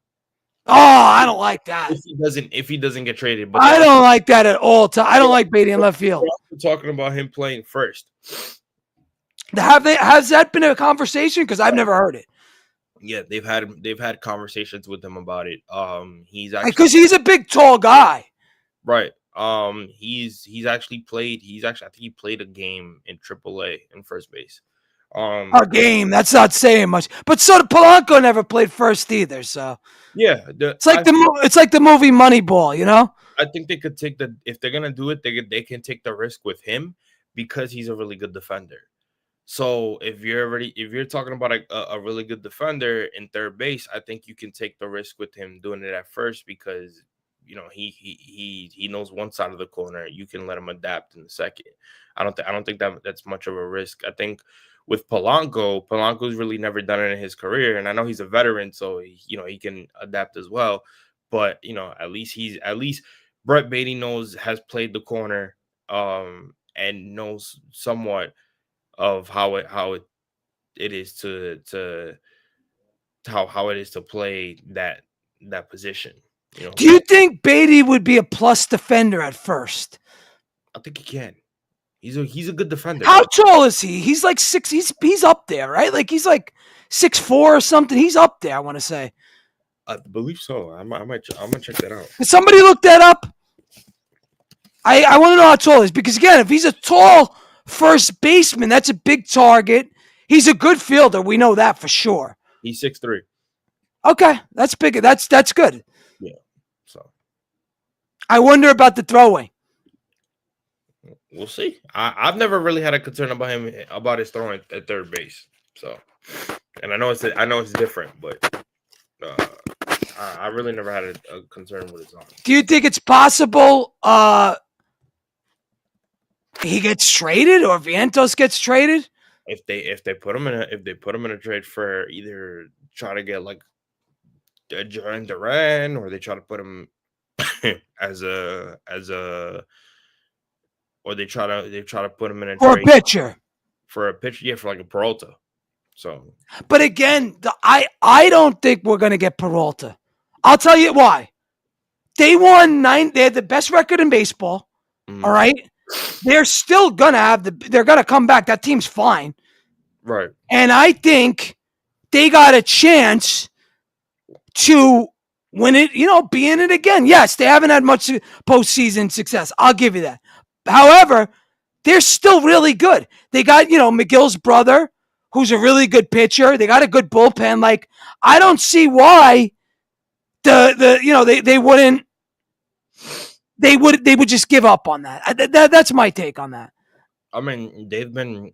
Oh, I don't like that. If he doesn't get traded, but I don't like that at all. I don't like Beatty in left field. We're talking about him playing first. Has that been a conversation? Because I've never heard it. Yeah, they've had conversations with him about it. He's actually because he's a big, tall guy. Right. He's actually played. I think he played a game in AAA in first base. A game. That's not saying much. But so did Polanco never played first either. So yeah, it's like the movie Moneyball. You know. I think they could take if they're gonna do it, they can take the risk with him because he's a really good defender. So if you're talking about a really good defender in third base, I think you can take the risk with him doing it at first because he knows one side of the corner. You can let him adapt in the second. I don't think that's much of a risk. I think with Polanco's really never done it in his career, and I know he's a veteran, so he can adapt as well. But at least Brett Beatty has played the corner, and knows somewhat of how it is to play that position. Do you think Beatty would be a plus defender at first? I think he can. He's a good defender. How tall is he? He's like 6. He's up there, right? Like he's like 6'4" or something. He's up there. I want to say. I believe so. I'm gonna check that out. Did somebody look that up? I want to know how tall he is because again, if he's a tall first baseman, that's a big target. He's a good fielder. We know that for sure. He's 6'3". Okay, that's big. That's good. Yeah. So I wonder about the throwing. We'll see. I've never really had a concern about his throwing at third base. So, and I know it's different, but I really never had a concern with his arm. Do you think it's possible he gets traded or Vientos gets traded? if they put him in a trade for either try to get like a Duran Duran, or they try to put him as a or they try to put him in a For a trade pitcher. for a pitcher, yeah, for like a Peralta. So But again, I don't think we're going to get Peralta. I'll tell you why. They won 9. They had the best record in baseball. All right. They're still going to have they're going to come back. That team's fine. right. And I think they got a chance to win it, be in it again. Yes, they haven't had much postseason success. I'll give you that. However, they're still really good. They got, McGill's brother, who's a really good pitcher. They got a good bullpen. Like, I don't see why they would just give up on that. That's my take on that. I mean, they've been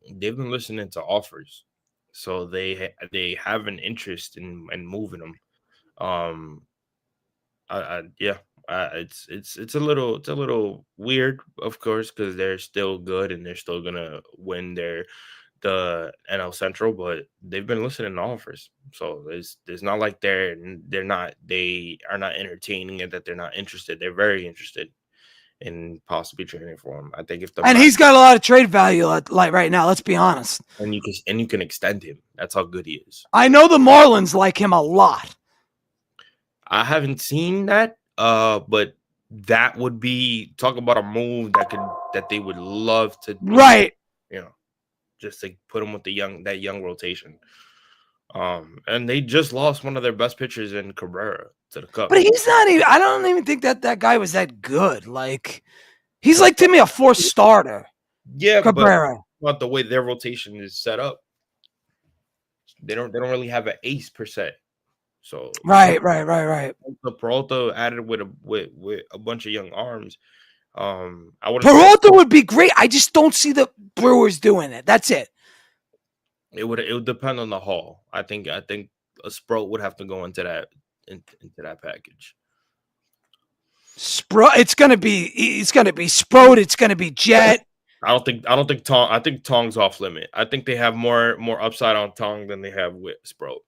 listening to offers, so they have an interest in moving them. It's a little weird, of course, because they're still good and they're still gonna win the NL Central, but they've been listening to offers, so it's not like they are not entertaining it, that they're not interested. They're very interested in possibly trading for him. I think he's got a lot of trade value like right now. Let's be honest. And you can extend him. That's how good he is. I know the Marlins like him a lot. I haven't seen that, but that would be, talk about a move that they would love to do, right? Just to put him with that young rotation. And they just lost one of their best pitchers in Cabrera to the Cubs. But he's not even. I don't even think that guy was that good. Like, he's like, to me, a 4 starter. Yeah, Cabrera. But the way their rotation is set up, they don't really have an ace per se. So right. The Peralta added with a bunch of young arms. Peralta would be great. I just don't see the Brewers doing it. That's it. It would depend on the haul. I think a Sprout would have to go into that package. Sprout. It's gonna be Sprout. It's gonna be Jet. I don't think Tong. I think Tong's off limit. I think they have more upside on Tong than they have with Sprout.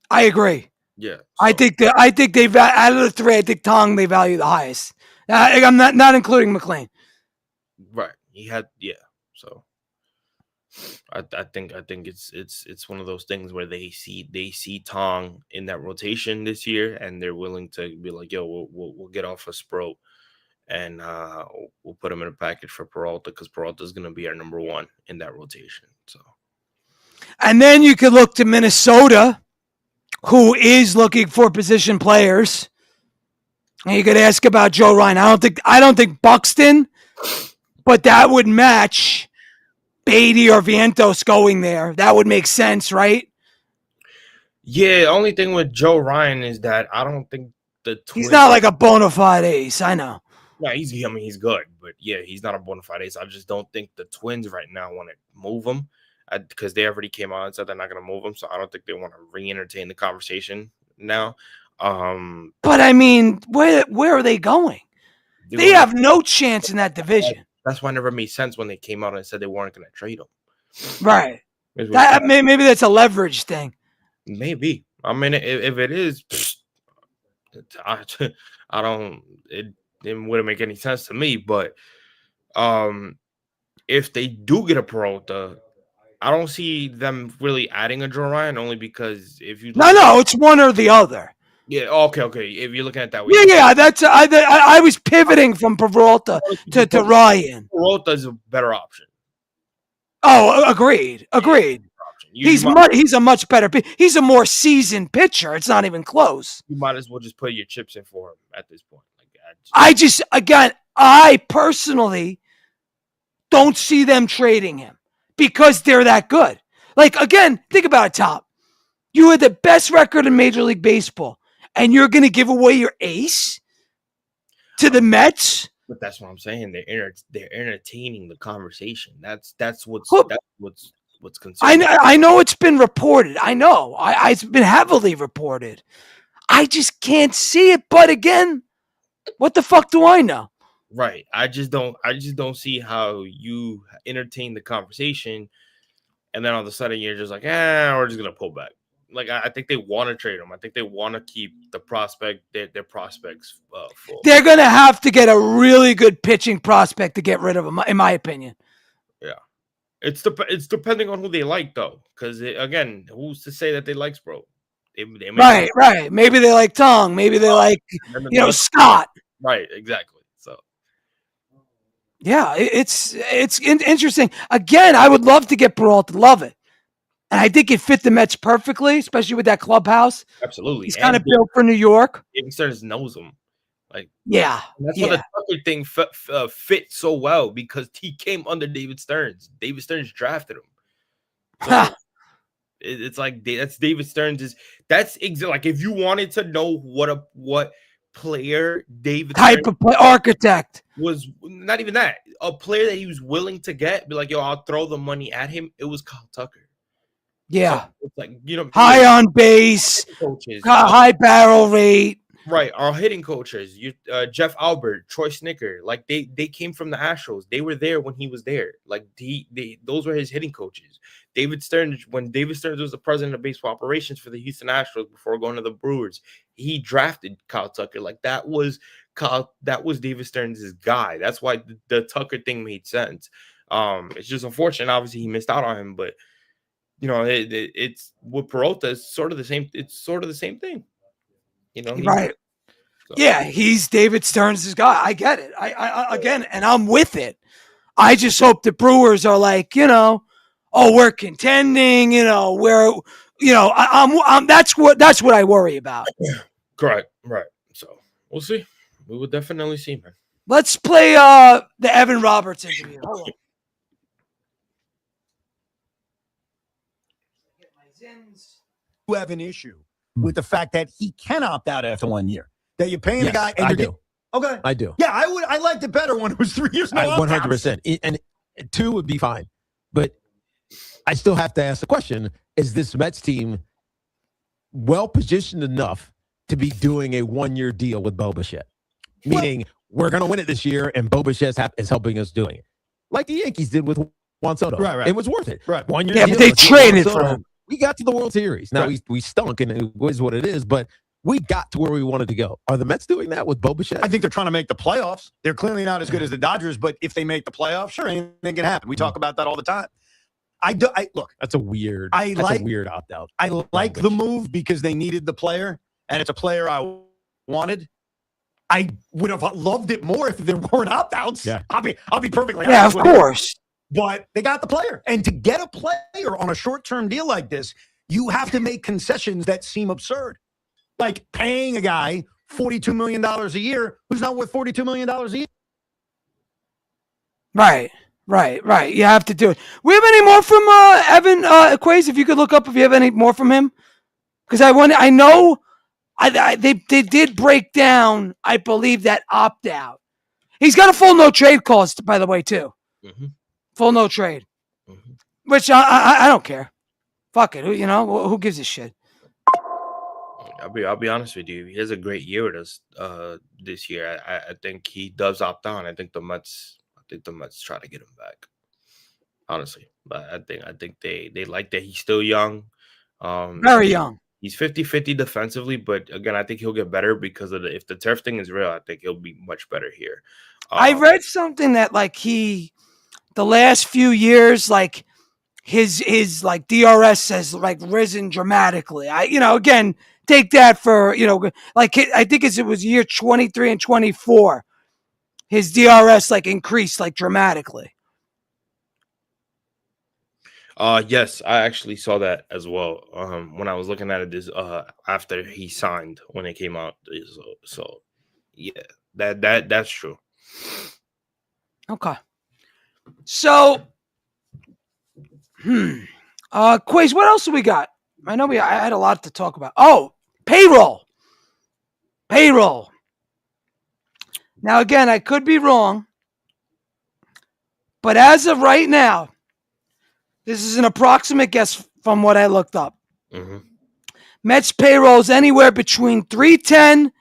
I agree. Yeah, so. I think they out of the 3. I think Tong they value the highest. I'm not including McLean. Right. He had So I think it's one of those things where they see Tong in that rotation this year, and they're willing to be like, yo, we'll get off a Sprout, and we'll put him in a package for Peralta, because Peralta is going to be our number 1 in that rotation. So, and then you could look to Minnesota, who is looking for position players. And you could ask about Joe Ryan. I don't think Buxton, but that would match Beatty or Vientos going there. That would make sense, right? Yeah, only thing with Joe Ryan is that I don't think the Twins... He's not like a bona fide ace, I know. No, he's good, but yeah, he's not a bona fide ace. I just don't think the Twins right now want to move him, because they already came out and said they're not going to move him, so I don't think they want to re-entertain the conversation now. But I mean, where are they going? They have no chance in that division. That's why it never made sense when they came out and said they weren't going to trade him. Right. Maybe that's a leverage thing. Maybe. I mean, if it is, I don't. It wouldn't make any sense to me. But if they do get a Peralta, I don't see them really adding a Joe Ryan, only because if you no, it's one or the other. Yeah. Okay. If you're looking at that way, yeah. That's I was pivoting from Peralta to Ryan. Peralta is a better option. Oh, agreed. He's a much better. He's a more seasoned pitcher. It's not even close. You might as well just put your chips in for him at this point. I personally don't see them trading him because they're that good. Like, again, think about it, Top. You had the best record in Major League Baseball, and you're going to give away your ace to the Mets? But that's what I'm saying. They're entertaining the conversation. That's what's concerning. I know it's been reported. I know. It's been heavily reported. I just can't see it. But again, what the fuck do I know? Right. I just don't see how you entertain the conversation and then all of a sudden you're just like, we're just gonna pull back. Like I think they want to trade him. I think they want to keep the their prospects full. They're gonna have to get a really good pitching prospect to get rid of him, in my opinion. Yeah, it's depending on who they like though, because again, who's to say that they like Sproul? Right. Maybe they like Tong. Maybe they like Scott. Right, exactly. So yeah, it's interesting. Again, I would love to get Peralta. Love it. And I think it fit the Mets perfectly, especially with that clubhouse. Absolutely. He's kind of built for New York. David Stearns knows him. Like, that's why the Tucker thing fit so well, because he came under David Stearns. David Stearns drafted him. So it's like that's David Stearns. That's like if you wanted to know what player David type Stearns of architect was, not even that, a player that he was willing to get, be like, yo, I'll throw the money at him. It was Kyle Tucker. Yeah, so it's like, high on base, coaches, high barrel rate. Right, our hitting coaches, Jeff Albert, Troy Snicker, like they came from the Astros. They were there when he was there. Like those were his hitting coaches. David Stearns, when David Stearns was the president of baseball operations for the Houston Astros before going to the Brewers, he drafted Kyle Tucker. Like that was David Stearns' guy. That's why the Tucker thing made sense. It's just unfortunate. Obviously, he missed out on him, but it's with Peralta. It's sort of the same. It's sort of the same thing. Right. So. Yeah, he's David Stearns' guy. I get it. I again, and I'm with it. I just hope the Brewers are like, we're contending. I'm that's what I worry about. Correct. Right. So we'll see. We will definitely see, man. Let's play the Evan Roberts interview. Hold on. You have an issue with the fact that he can opt out after 1 year. That you're paying the guy. And I do. Okay. I do. Yeah, I liked it better when it was 3 years. 100%. And 2 would be fine. But I still have to ask the question, is this Mets team well-positioned enough to be doing a 1-year deal with Bo Bichette? Meaning, we're going to win it this year, and Bo Bichette is helping us doing it. Like the Yankees did with Juan Soto. Right. It was worth it. Right. 1 year Yeah, deal, but they traded for him. We got to the World Series. Now, we stunk, and it was what it is, but we got to where we wanted to go. Are the Mets doing that with Bo Bichette? I think they're trying to make the playoffs. They're clearly not as good as the Dodgers, but if they make the playoffs, sure, anything can happen. We talk about that all the time. Look. That's a weird opt-out. I like the move because they needed the player, and it's a player I wanted. I would have loved it more if there weren't opt-outs. Yeah. I'll be perfectly honest. Yeah, of course. But they got the player. And to get a player on a short-term deal like this, you have to make concessions that seem absurd. Like paying a guy $42 million a year who's not worth $42 million a year. Right. You have to do it. We have any more from Evan Quays? If you could look up if you have any more from him. Because I know they did break down, I believe, that opt-out. He's got a full no trade clause, by the way, too. Mm-hmm. Full no trade. Mm-hmm. Which I don't care. Fuck it. Who gives a shit? I'll be honest with you. He has a great year with us this year. I think he does opt out. I think the Mets try to get him back. Honestly. But I think they like that he's still young. Very young. He's 50-50 defensively, but again, I think he'll get better because of if the turf thing is real, I think he'll be much better here. I read something that the last few years, like his like DRS has like risen dramatically. Again, take that for, like I think it was year 23 and 24. His DRS like increased like dramatically. Yes, I actually saw that as well. When I was looking at it this after he signed when it came out. So yeah, that's true. Okay. So Quays, what else do we got? I know I had a lot to talk about. Oh, payroll. Now, again, I could be wrong, but as of right now, this is an approximate guess from what I looked up. Mm-hmm. Mets payroll is anywhere between $310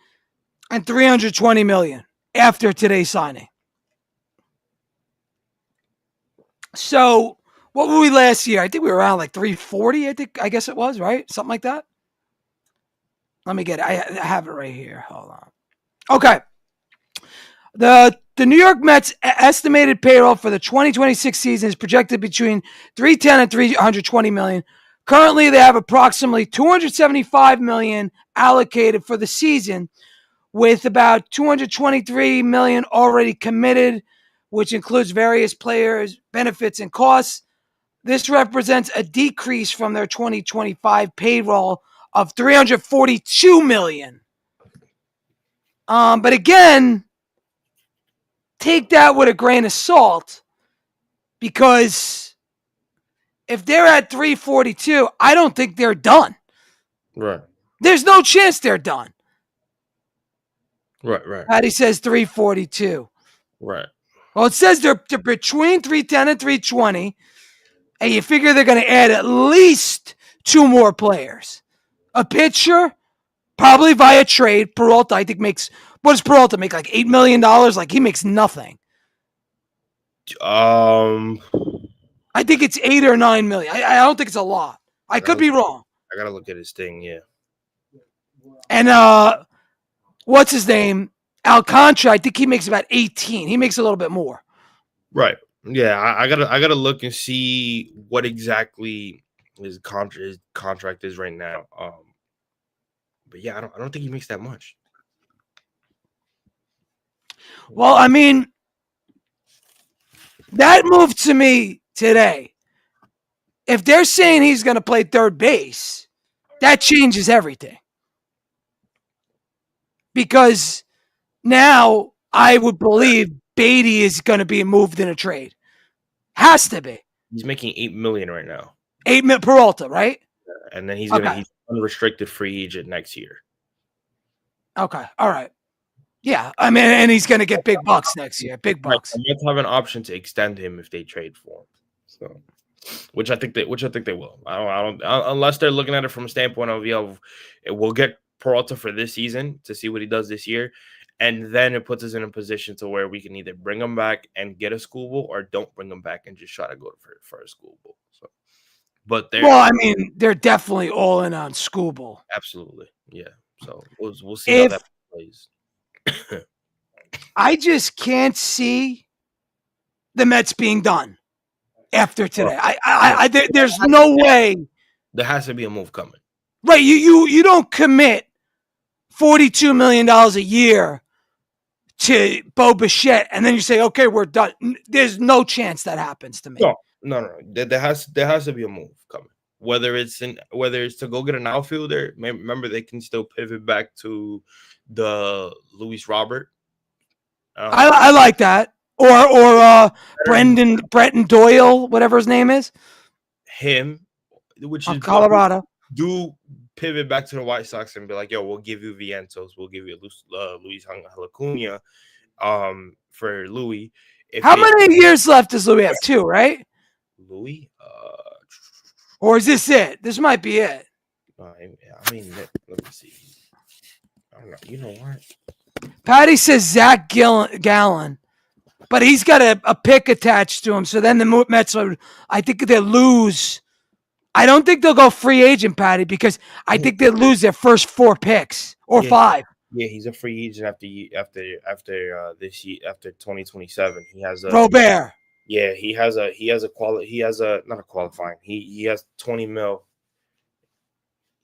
and $320 million after today's signing. So What were we last year? I think we were around like 340. I guess it was, right? Something like that. Let me get it. I have it right here. Hold on. Okay. The New York Mets estimated payroll for the 2026 season is projected between 310 and 320 million. Currently, they have approximately 275 million allocated for the season, with about 223 million already committed, which includes various players, benefits, and costs. This represents a decrease from their 2025 payroll of 342 million. But again, take that with a grain of salt, because if they're at 342, I don't think they're done. Right. There's no chance they're done. Right. Patty says 342. Right. Well, it says they're between 310 and 320, and you figure they're going to add at least 2 more players. A pitcher, probably via trade. Peralta, I think, what does Peralta make, like $8 million? Like, he makes nothing. I I think it's 8 or 9 million. I don't think it's a lot. I could be wrong. I gotta look at his thing. Yeah. And what's his name? Alcantara, I think he makes about 18. He makes a little bit more. Right. Yeah. I gotta look and see what exactly his contract is right now. But yeah, I don't think he makes that much. Well, I mean, that move to me today, if they're saying he's going to play third base, that changes everything. Because now I would believe Beatty is going to be moved in a trade. Has to be. He's making $8 million right now. 8 million Peralta, right? And then he's unrestricted free agent next year. Okay. All right. Yeah. I mean, and he's going to get big bucks next year. Big bucks. The Mets have an option to extend him if they trade for him. So, which I think they will. I don't unless they're looking at it from a standpoint of, we'll get Peralta for this season to see what he does this year, and then it puts us in a position to where we can either bring him back and get a school ball, or don't bring him back and just try to go for a school ball. So, but they're definitely all in on school ball. Absolutely, yeah. So we'll see how that plays. I just can't see the Mets being done after today. There's no way. There has to be a move coming. Right, you don't commit $42 million a year to Bo Bichette, and then you say, okay, we're done. There's no chance that happens to me. No. There has to be a move coming. Whether it's to go get an outfielder, remember they can still pivot back to the Luis Robert. I like that. Or Brenton Doyle, whatever his name is. Him, which is Colorado. Do pivot back to the White Sox and be like, yo, we'll give you Vientos, we'll give you Luis Acuna, for Louis. How many years left does Louis have? 2, right? Louis, or is this it? This might be it. I mean, let me see. I don't know. You know what? Patty says Zach Gallen, but he's got a pick attached to him. So then the Mets, I think they lose. I don't think they'll go free agent, Patty, because I think they lose their first 4 picks or 5. Yeah, he's a free agent after this year, after 2027. He has a Robert. Yeah, he has not a qualifying. He has 20 mil.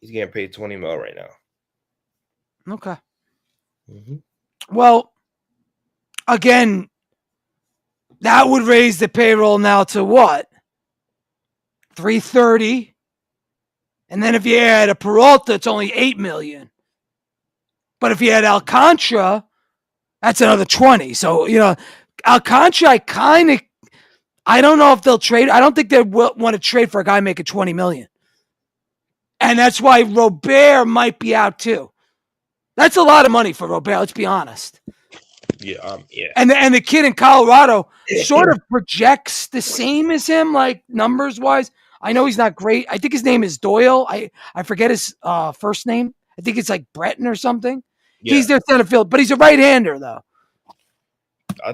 He's getting paid 20 mil right now. Okay. Mm-hmm. Well, again, that would raise the payroll now to what? 330. And then if you add a Peralta, it's only 8 million. But if you add Alcantara, that's another 20. So, Alcantara, I don't know if they'll trade. I don't think they will want to trade for a guy making 20 million. And that's why Robert might be out too. That's a lot of money for Robert, let's be honest. Yeah. And the kid in Colorado sort of projects the same as him, like numbers wise. I know he's not great. I think his name is Doyle. I forget his first name. I think it's like Breton or something. Yeah. He's their center field, but he's a right-hander though.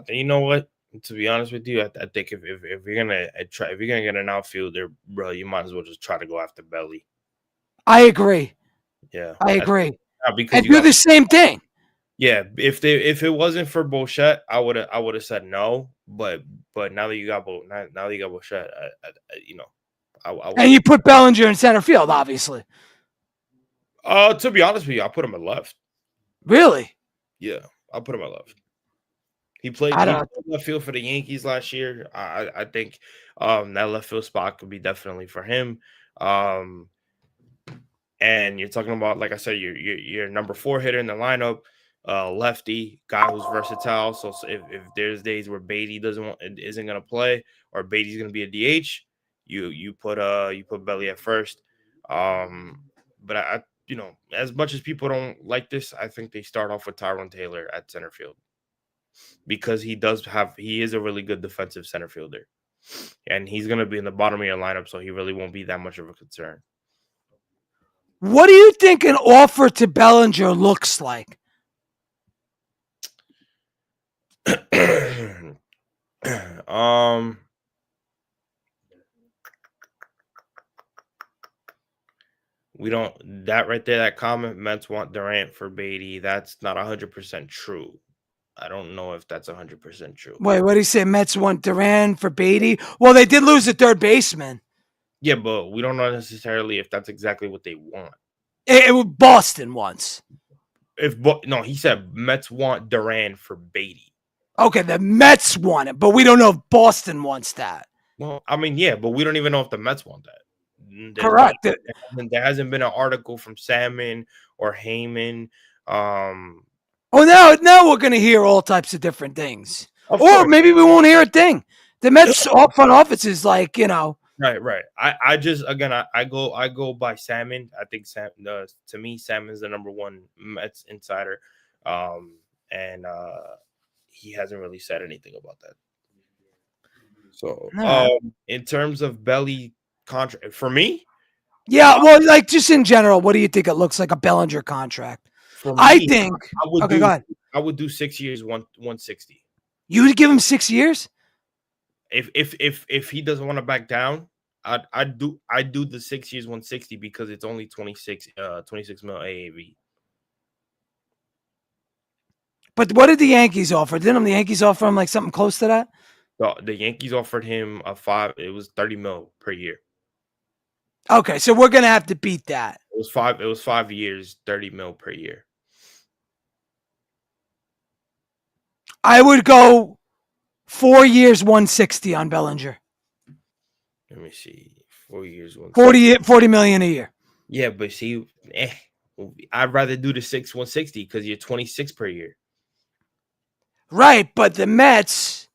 You know what? To be honest with you, I think if you're gonna get an outfielder, bro, you might as well just try to go after Belly. I agree. Yeah, I agree. because And you do got the same thing. yeah. If it wasn't for Bichette, I would have said no. But now that you got now that you got Bichette, I would. And you put Bellinger in center field, obviously. To be honest with you, I put him at left. Really? Yeah, I put him at left. He played left field for the Yankees last year. I think that left field spot could be definitely for him. And you're talking about, like I said, your number 4 hitter in the lineup, lefty guy who's versatile. So if there's days where Beatty isn't gonna play, or Beatty's gonna be a DH, you put Belly at first. But I as much as people don't like this, I think they start off with Tyrone Taylor at center field, because he is a really good defensive center fielder, and he's gonna be in the bottom of your lineup, so he really won't be that much of a concern. What do you think an offer to Bellinger looks like? We don't, that right there, that comment, Mets want Durant for Beatty, that's not 100% true. I don't know if that's 100% true. Wait, what did he say? Mets want Durant for Beatty? Well, they did lose a third baseman. Yeah, but we don't know necessarily if that's exactly what they want. It was Boston once. No, he said Mets want Durant for Beatty. Okay, the Mets want it, but we don't know if Boston wants that. Well, I mean, yeah, but we don't even know if the Mets want that. Correct. There hasn't been an article from Salmon or Heyman. Now we're going to hear all types of different things. Or maybe we won't hear a thing. The Mets front office is like, Right. I just, again, I go by Salmon. I think to me, Salmon's the number 1 Mets insider. And he hasn't really said anything about that. So, in terms of Belly contract, for me, yeah, well, like just in general, what do you think it looks like a Bellinger contract? For me, I think. Go ahead. I would do 6 years, 160. You would give him 6 years? If he doesn't want to back down, I'd do the 6 years, 160, because it's only 26 mil AAV. But what did the Yankees offer? Didn't the Yankees offer him like something close to that? The Yankees offered him it was 30 mil per year. Okay, so we're gonna have to beat that. It was 5 years, 30 mil per year. I would go 4 years, 160 on Bellinger. Let me see. 4 years, 40 million a year. Yeah, but see, I'd rather do the 160 because you're 26 per year. Right, but the Mets,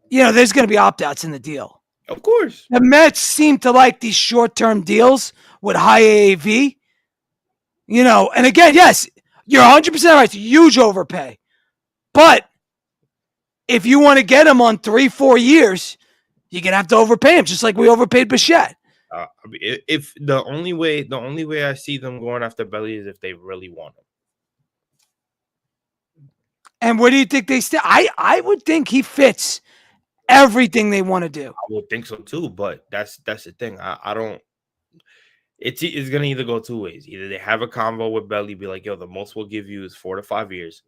there's going to be opt-outs in the deal. Of course. The Mets seem to like these short-term deals with high AAV. And again, yes, you're 100% right. It's a huge overpay. But if you want to get him on 3-4 years, you're going to have to overpay him, just like we overpaid Bichette. If the only way I see them going after Belly is if they really want him. And where do you think they stay? I would think he fits everything they want to do. I would think so too, but that's the thing. I don't. It's gonna either go 2 ways. Either they have a convo with Belly, be like, "Yo, the most we'll give you is 4 to 5 years.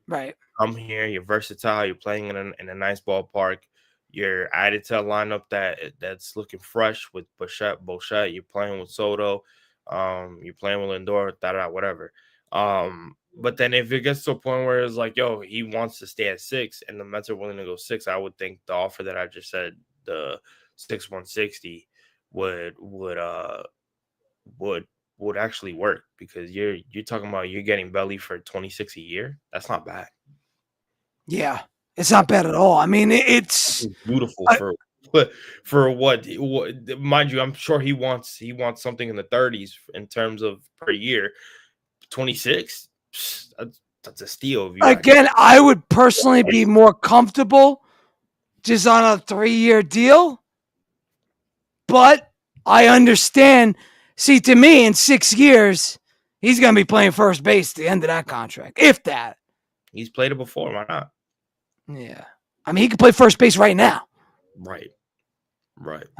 Right. Come here. You're versatile. You're playing in a nice ballpark. You're added to a lineup that's looking fresh with Bichette. You're playing with Soto. You're playing with Lindor. Whatever. But then if it gets to a point where it's like, yo, he wants to stay at 6 and the Mets are willing to go 6, I would think the offer that I just said, the 6-160, would actually work, because you're talking about you're getting Belly for 26 a year. That's not bad. Yeah, it's not bad at all. I mean, it's beautiful for what, mind you, I'm sure he wants something in the 30s in terms of per year. 26. That's a steal. Again, I would personally be more comfortable just on a 3-year deal, but I understand. See, to me, in 6 years, he's going to be playing first base at the end of that contract, if that. He's played it before. Why not? Yeah. I mean, he could play first base right now. Right.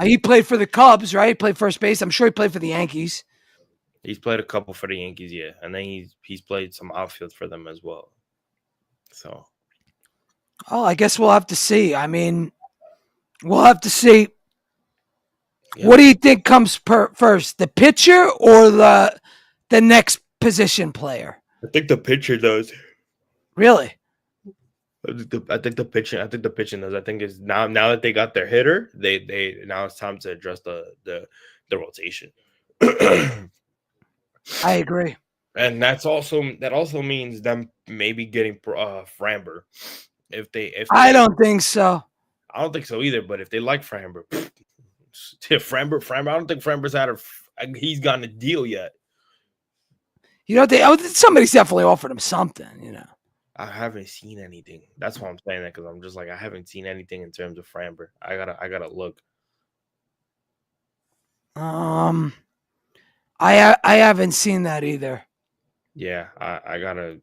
He played for the Cubs, right? He played first base. I'm sure he played for the Yankees. He's played a couple for the Yankees, yeah, and then he's played some outfield for them as well. So, oh, I guess we'll have to see. I mean, we'll have to see. Yeah. What do you think comes first, the pitcher or the next position player? I think the pitcher does. Really? I think the pitching. I think the pitching does. I think is now that they got their hitter, they now it's time to address the rotation. I agree. And that also means them maybe getting Framber. If I don't think so. I don't think so either. But if they like Framber, Framber, I don't think Framber's he's gotten a deal yet. You know, somebody's definitely offered him something. You know, I haven't seen anything. That's why I'm saying that, because I'm just like, I haven't seen anything in terms of Framber. I gotta look. I haven't seen that either. Yeah, I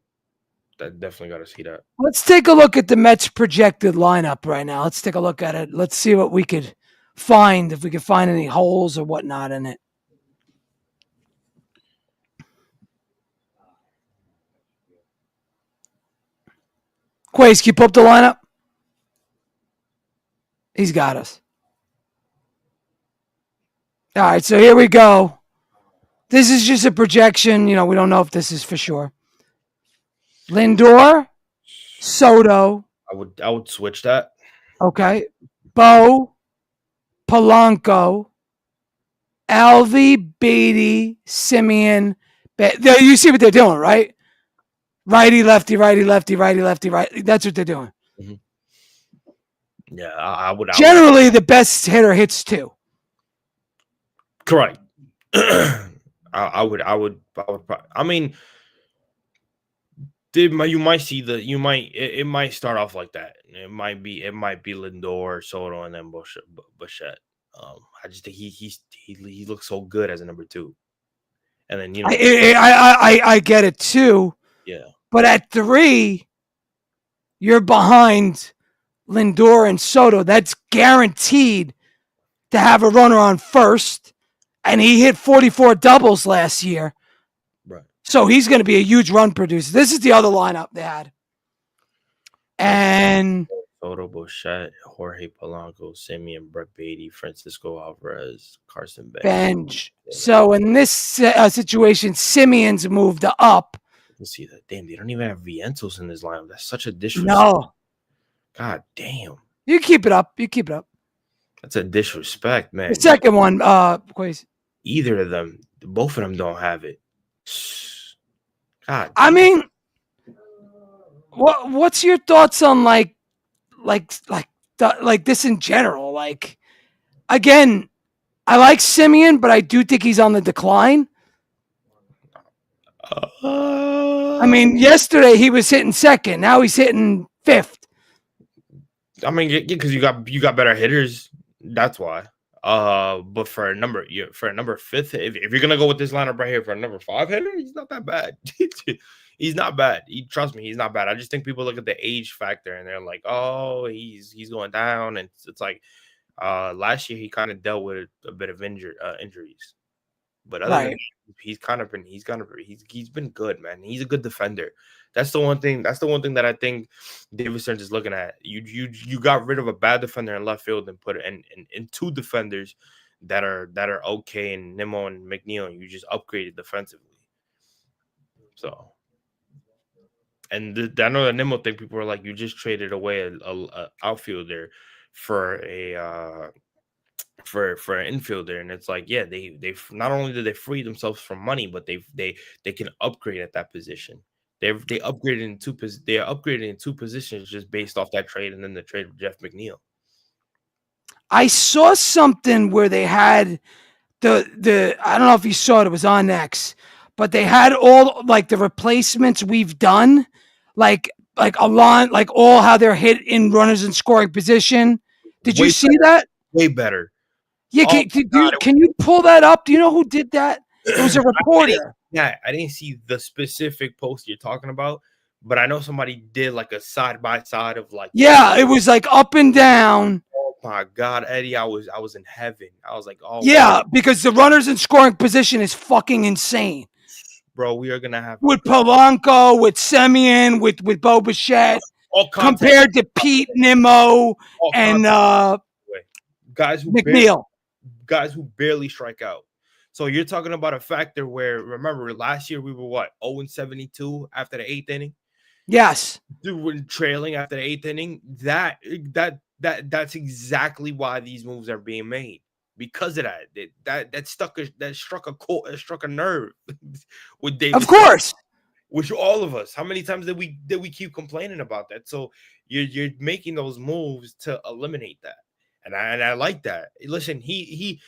definitely gotta see that. Let's take a look at the Mets' projected lineup right now. Let's take a look at it. Let's see what we could find, if we could find any holes or whatnot in it. Quays, keep up the lineup. He's got us. All right, so here we go. This is just a projection. You know, we don't know if this is for sure. Lindor, Soto. I would switch that. Okay. Bo, Polanco, Alvey, Beatty, Simeon. You see what they're doing, right? Righty, lefty, righty, lefty, righty, lefty, right. That's what they're doing. Mm-hmm. Yeah, I would. Generally, the best hitter hits two. Correct. I would. I mean, you might see it might start off like that. It might be Lindor, Soto, and then Bichette. I just think he looks so good as a number two. And then, you know, I get it too. Yeah. But at 3, you're behind Lindor and Soto. That's guaranteed to have a runner on first. And he hit 44 doubles last year. Right. So he's going to be a huge run producer. This is the other lineup they had. And Soto, Bichette, Jorge Polanco, Simeon, Brett Beatty, Francisco Alvarez, Carson Bench. So in this situation, Simeon's moved up. Let's see that. Damn, they don't even have Vientos in this lineup. That's such a disrespect. No. God damn. You keep it up. That's a disrespect, man. The second one, Quays. Either of them, both of them don't have it. God. I mean, what's your thoughts on like this in general? Like, again, I like Simeon, but I do think he's on the decline. I mean, yesterday he was hitting second. Now he's hitting fifth. I mean, because you got better hitters. That's why. But for a number fifth, if you're gonna go with this lineup right here for a number 5 hitter, he's not that bad. He's not bad. Trust me, he's not bad. I just think people look at the age factor and they're like, oh, he's going down, and it's like last year he kind of dealt with a bit of injuries. But other than that, he's been good, man. He's a good defender. That's the one thing that I think David Stearns is looking at. You got rid of a bad defender in left field and put it in 2 defenders that are okay, in Nimmo and McNeil, and you just upgraded defensively. So, and I know the Nimmo thing, people are like, you just traded away a outfielder for an infielder, and it's like, yeah, they not only did they free themselves from money, but they can upgrade at that position. They upgraded in 2 they are upgraded in 2 positions just based off that trade, and then the trade with Jeff McNeil. I saw something where they had the I don't know if you saw it. It was on X, but they had all like the replacements we've done, like a line, like all how they're hit in runners in scoring position. Did you see that? Way better. Yeah, can you pull that up? Do you know who did that? It was a reporter. Yeah, I didn't see the specific post you're talking about, but I know somebody did like a side by side of like, Yeah, it was like up and down. oh my God, Eddie, I was in heaven. I was like, oh Yeah, because the runners in scoring position is fucking insane. bro, we are gonna have With Polanco, with Semyon, with Bo Bichette, all contact, compared to Pete Nimmo all and contact way. guys who McNeil. barely strike out. So you're talking about a factor where, remember, last year we were what, 0-72 after the eighth inning? Yes. Dude, we're trailing after the eighth inning. That's exactly why these moves are being made. Because of that struck a nerve with David. Of course. With all of us. How many times did we keep complaining about that? So you're making those moves to eliminate that. And I like that. Listen, he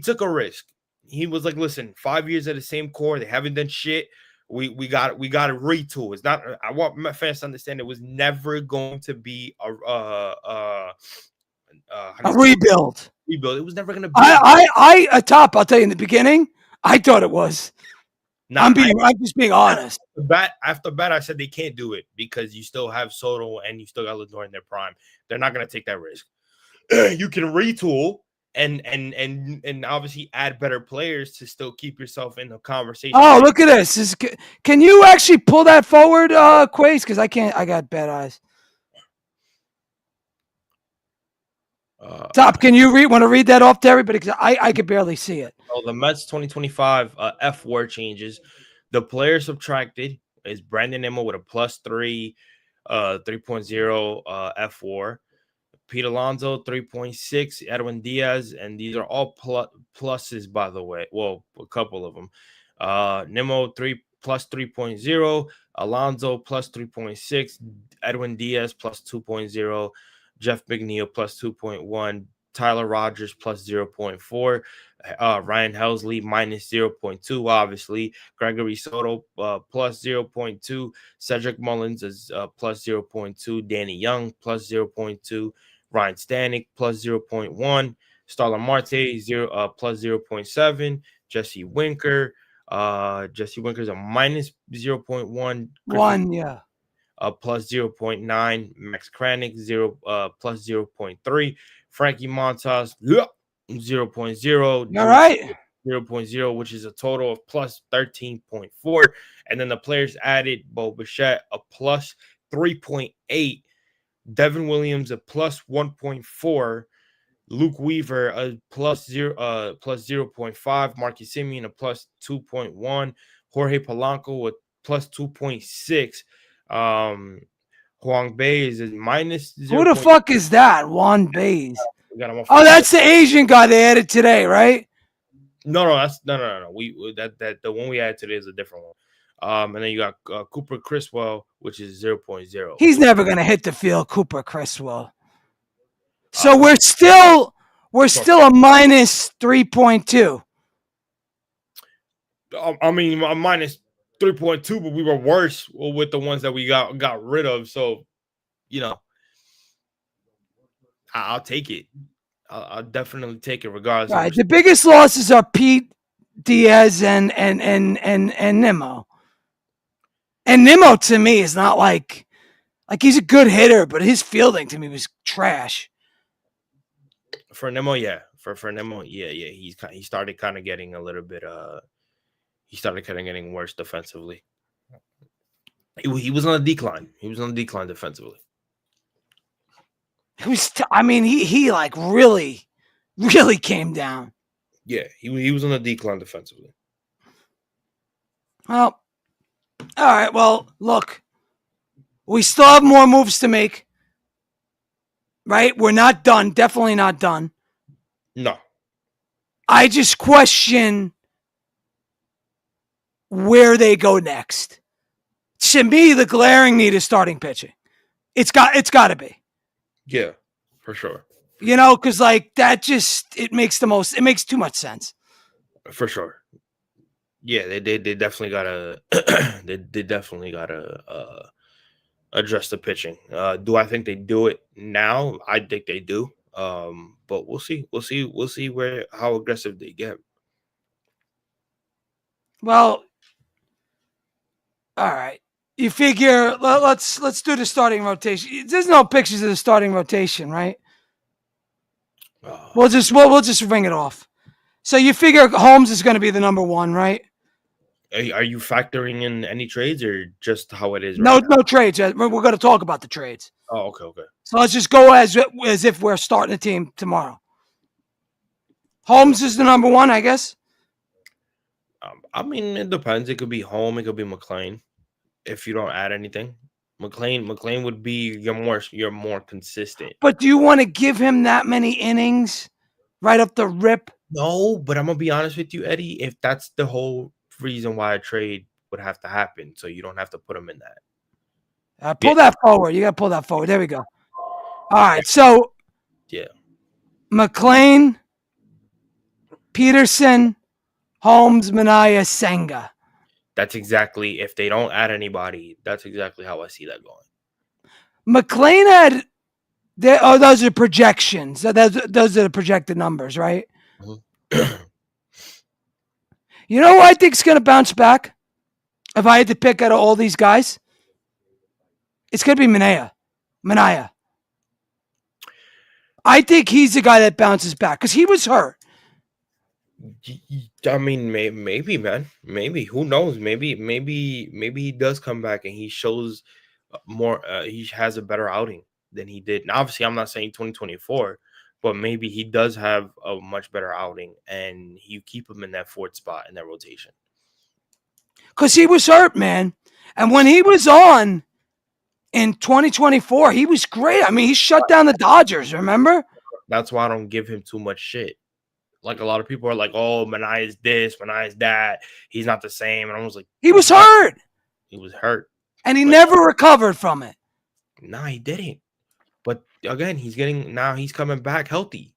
took a risk. He was like, listen, 5 years at the same core, they haven't done shit. We got to retool. It's not. I want my fans to understand it was never going to be a rebuild. Rebuild. It was never going to be. Top. I'll tell you in the beginning, I thought it was. I'm just being honest. After bat, I said they can't do it because you still have Soto and you still got Lindor in their prime. They're not going to take that risk. You can retool and obviously add better players to still keep yourself in the conversation. Oh, look at this! Can you actually pull that forward, Quace? Because I can't. I got bad eyes. Top, can you want to read that off to everybody? Because I could barely see it. Oh, the Mets 2025 F4 changes. The player subtracted is Brandon Nimmo with a +3, 3.0 F4. Pete Alonso 3.6, Edwin Diaz, and these are all pluses, by the way. Well, a couple of them. Nimmo +3.0, Alonso +3.6, Edwin Diaz +2.0, Jeff McNeil +2.1, Tyler Rogers +0.4, Ryan Helsley -0.2, obviously. Gregory Soto +0.2, Cedric Mullins is +0.2, Danny Young +0.2, Ryan Stanek +0.1, Starlin Marte +0.7, Jesse Winker. Jesse Winker's a -0.1. Yeah. +0.9, Max Kranick +0.3, Frankie Montas 0.0. All right. 0.0, which is a total of +13.4. And then the players added Bo Bichette a +3.8, Devin Williams a +1.4, Luke Weaver a +0.5, Marcus Semien a +2.1, Jorge Polanco with +2.6. Huang Bei is -0. Who the fuck is that? Juan Bays. Oh, that's the Asian guy they added today, right? No, no. We that the one we added today is a different one. And then you got Cooper Criswell, which is 0.0. He's never gonna hit the field, Cooper Criswell. So we're still a -3.2. I mean, a -3.2, but we were worse with the ones that we got rid of. So, I'll take it. I'll definitely take it regardless. Right. The biggest losses are Pete, Diaz, and Nimmo. And Nimmo to me is not like he's a good hitter, but his fielding to me was trash. For Nimmo, yeah. For Nimmo, yeah. He started kind of getting a little bit he started kind of getting worse defensively. He was on a decline. He was on a decline defensively. He like really, really came down. Yeah, he was on a decline defensively. Well, all right. Well, look, we still have more moves to make. Right? We're not done. Definitely not done. No. I just question where they go next. To me, the glaring need is starting pitching. It's got to be. Yeah, for sure. Because that it makes too much sense. For sure. Yeah, they definitely gotta they definitely gotta address the pitching. Do I think they do it now? I think they do. But we'll see. We'll see how aggressive they get. Well, all right. You figure let's do the starting rotation. There's no pictures of the starting rotation, right? We'll just ring it off. So you figure Holmes is going to be the number one, right? Are you factoring in any trades or just how it is right now? No trades. We're going to talk about the trades. Oh, okay. So let's just go as if we're starting a team tomorrow. Holmes is the number one, I guess. I mean, it depends. It could be Home. It could be McLean. If you don't add anything, McLean would be you're more consistent. But do you want to give him that many innings right up the rip? No, but I'm gonna be honest with you, Eddie. If that's the whole reason why a trade would have to happen, so you don't have to put him in that. Pull that forward. You got to pull that forward. There we go. All right. So, yeah, McLean, Peterson, Holmes, Minaya, Senga. That's exactly, if they don't add anybody, that's exactly how I see that going. McLean had, those are projections. Those are the projected numbers, right? Mm-hmm. You know who I think is going to bounce back? If I had to pick out of all these guys, it's going to be Minaya. I think he's the guy that bounces back because he was hurt. I mean, maybe, man. Maybe. Who knows? Maybe he does come back and he shows more. He has a better outing than he did. Now, obviously, I'm not saying 2024, but maybe he does have a much better outing, and you keep him in that fourth spot in that rotation. Because he was hurt, man. And when he was on in 2024, he was great. I mean, he shut down the Dodgers, remember? That's why I don't give him too much shit. Like, a lot of people are like, oh, Manaya's this, Manaya's that. He's not the same. And I was like, he was hurt. He was hurt. And he never recovered from it. Nah, he didn't. But again, he's coming back healthy.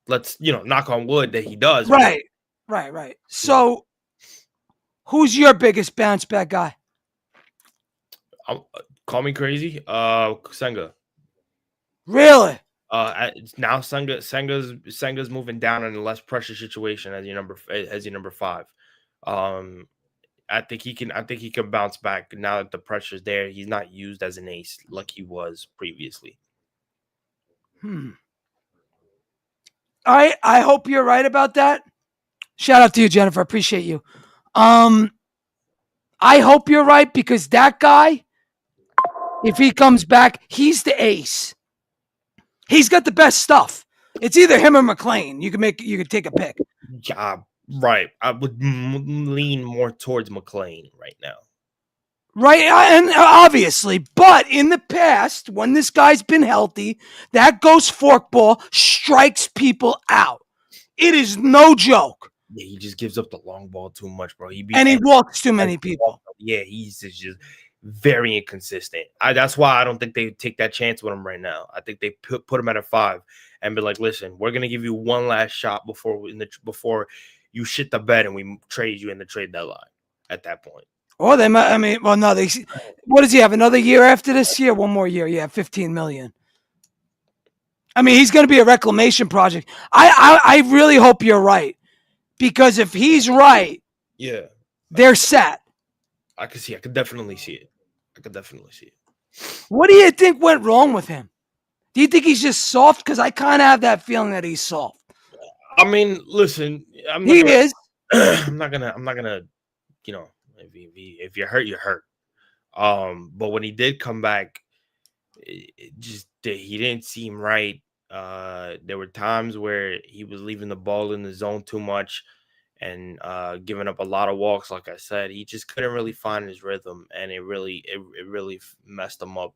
Let's, knock on wood that he does. Right. So, who's your biggest bounce back guy? Call me crazy. Senga. Really? Now Senga's moving down in a less pressure situation as your number 5. I think he can bounce back now that the pressure's there. He's not used as an ace like he was previously. I hope you're right about that. Shout out to you, Jennifer. Appreciate you. I hope you're right because that guy, if he comes back, he's the ace. He's got the best stuff. It's either him or McLean. You could take a pick. Yeah, right. I would lean more towards McLean right now. Right, and obviously, but in the past, when this guy's been healthy, that ghost forkball strikes people out. It is no joke. Yeah, he just gives up the long ball too much, bro. He walks too many people. Yeah, he's just very inconsistent. That's why I don't think they take that chance with him right now. I think they put him at a 5 and be like, listen, we're gonna give you one last shot before you shit the bed and we trade you in the trade deadline at that point. Or they might. I mean, well, no. What does he have? Another year after this year? One more year? Yeah, $15 million. I mean, he's going to be a reclamation project. I really hope you're right because if he's right, yeah, they're set. I could definitely see it. What do you think went wrong with him? Do you think he's just soft? Because I kind of have that feeling that he's soft. I mean, listen, he is. I'm not gonna, if you're hurt, you're hurt. But when he did come back, he didn't seem right. There were times where he was leaving the ball in the zone too much and giving up a lot of walks. Like I said, he just couldn't really find his rhythm, and it really messed him up.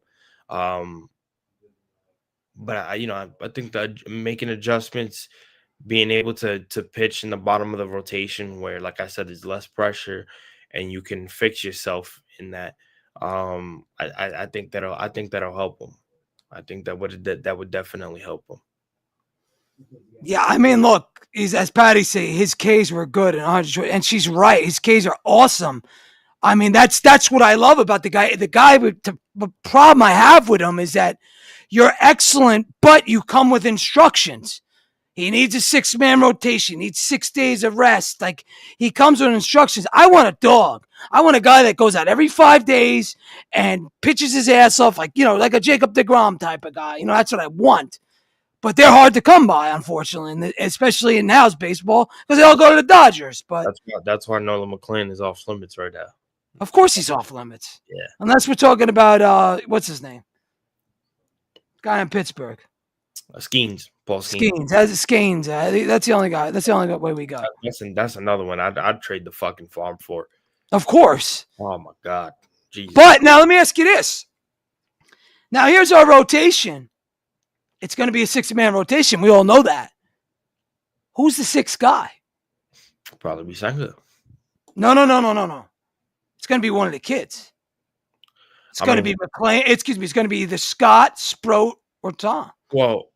But I think that making adjustments, being able to pitch in the bottom of the rotation where, like I said, there's less pressure and you can fix yourself in that. I think that'll help him. I think that would definitely help him. Yeah, I mean, look, as Patty say, his Ks were good and she's right. His Ks are awesome. I mean, that's what I love about the guy. The problem I have with him is that you're excellent, but you come with instructions. He needs a 6-man rotation. He needs 6 days of rest. Like, he comes with instructions. I want a dog. I want a guy that goes out every 5 days and pitches his ass off, like, like a Jacob deGrom type of guy. That's what I want. But they're hard to come by, unfortunately, especially in now's baseball, because they all go to the Dodgers. But that's why Nolan McLean is off limits right now. Of course he's off limits. Yeah. Unless we're talking about, what's his name? Guy in Pittsburgh. Skeens. Paul Skeens. Skeens. That's the only guy. That's the only way we got. That's another one I'd trade the fucking farm for. Of course. Oh, my God. Jesus. But now let me ask you this. Now here's our rotation. It's going to be a 6-man rotation. We all know that. Who's the 6th guy? Probably be Senga. No. It's going to be one of the kids. It's going to be McLean. It's going to be either Scott, Sproat, or Tom. Well,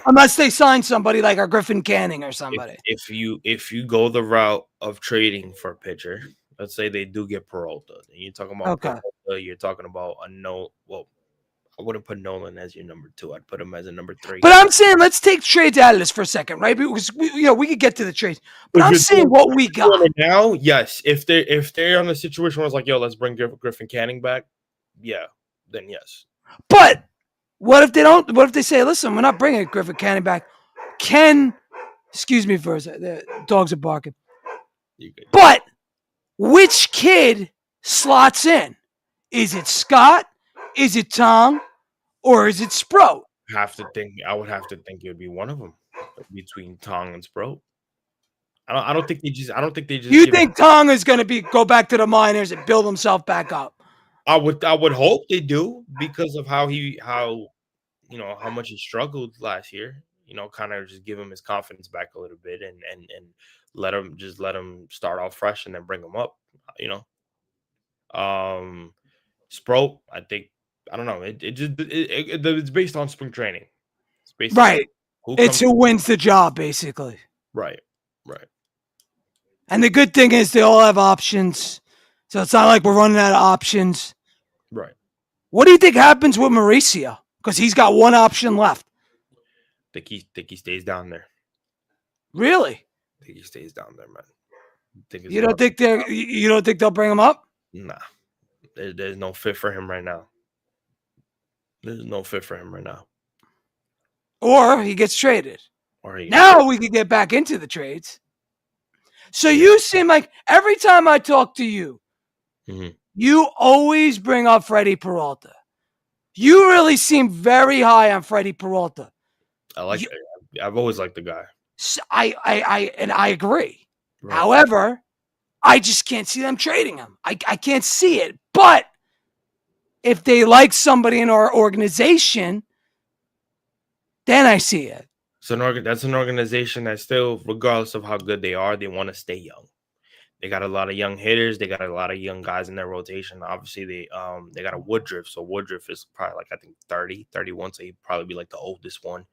unless they sign somebody like our Griffin Canning or somebody. If you go the route of trading for a pitcher, let's say they do get Peralta, and you're talking about Peralta, you're talking about I wouldn't put Nolan as your number 2. I'd put him as a number 3. But I'm saying let's take trades out of this for a second, right? Because we could get to the trades. But I'm saying what we got now. Yes, if they're on a situation where it's like, yo, let's bring Griffin Canning back, yeah, then yes. But what if they don't? What if they say, listen, we're not bringing Griffin Canning back? Excuse me for a second. The dogs are barking. But which kid slots in? Is it Scott? Is it Tom? Or is it Sproat? I would have to think it would be one of them between Tong and Sproat. I don't think they just. You think Tong is going to go back to the minors and build himself back up? I would hope they do, because of how much he struggled last year. Kind of just give him his confidence back a little bit and let him start off fresh and then bring him up. Sproat, I don't know. It's based on spring training. It's based right. Who wins the job, basically. Right. And the good thing is they all have options, so it's not like we're running out of options. Right. What do you think happens with Mauricio? Because he's got one option left. Think he stays down there. Really? I think he stays down there, man. You don't think they'll bring him up? Nah. There's no fit for him right now. Or he gets traded. Now we can get back into the trades. So you seem like every time I talk to you, you always bring up Freddie Peralta. You really seem very high on Freddie Peralta. I like it. I've always liked the guy. I agree. Right. However, I just can't see them trading him. I can't see it. But if they like somebody in our organization, then I see it. So that's an organization that still, regardless of how good they are, they want to stay young. They got a lot of young hitters. They got a lot of young guys in their rotation. Obviously, they got a Woodruff. So Woodruff is probably like, I think, 30, 31. So he'd probably be like the oldest one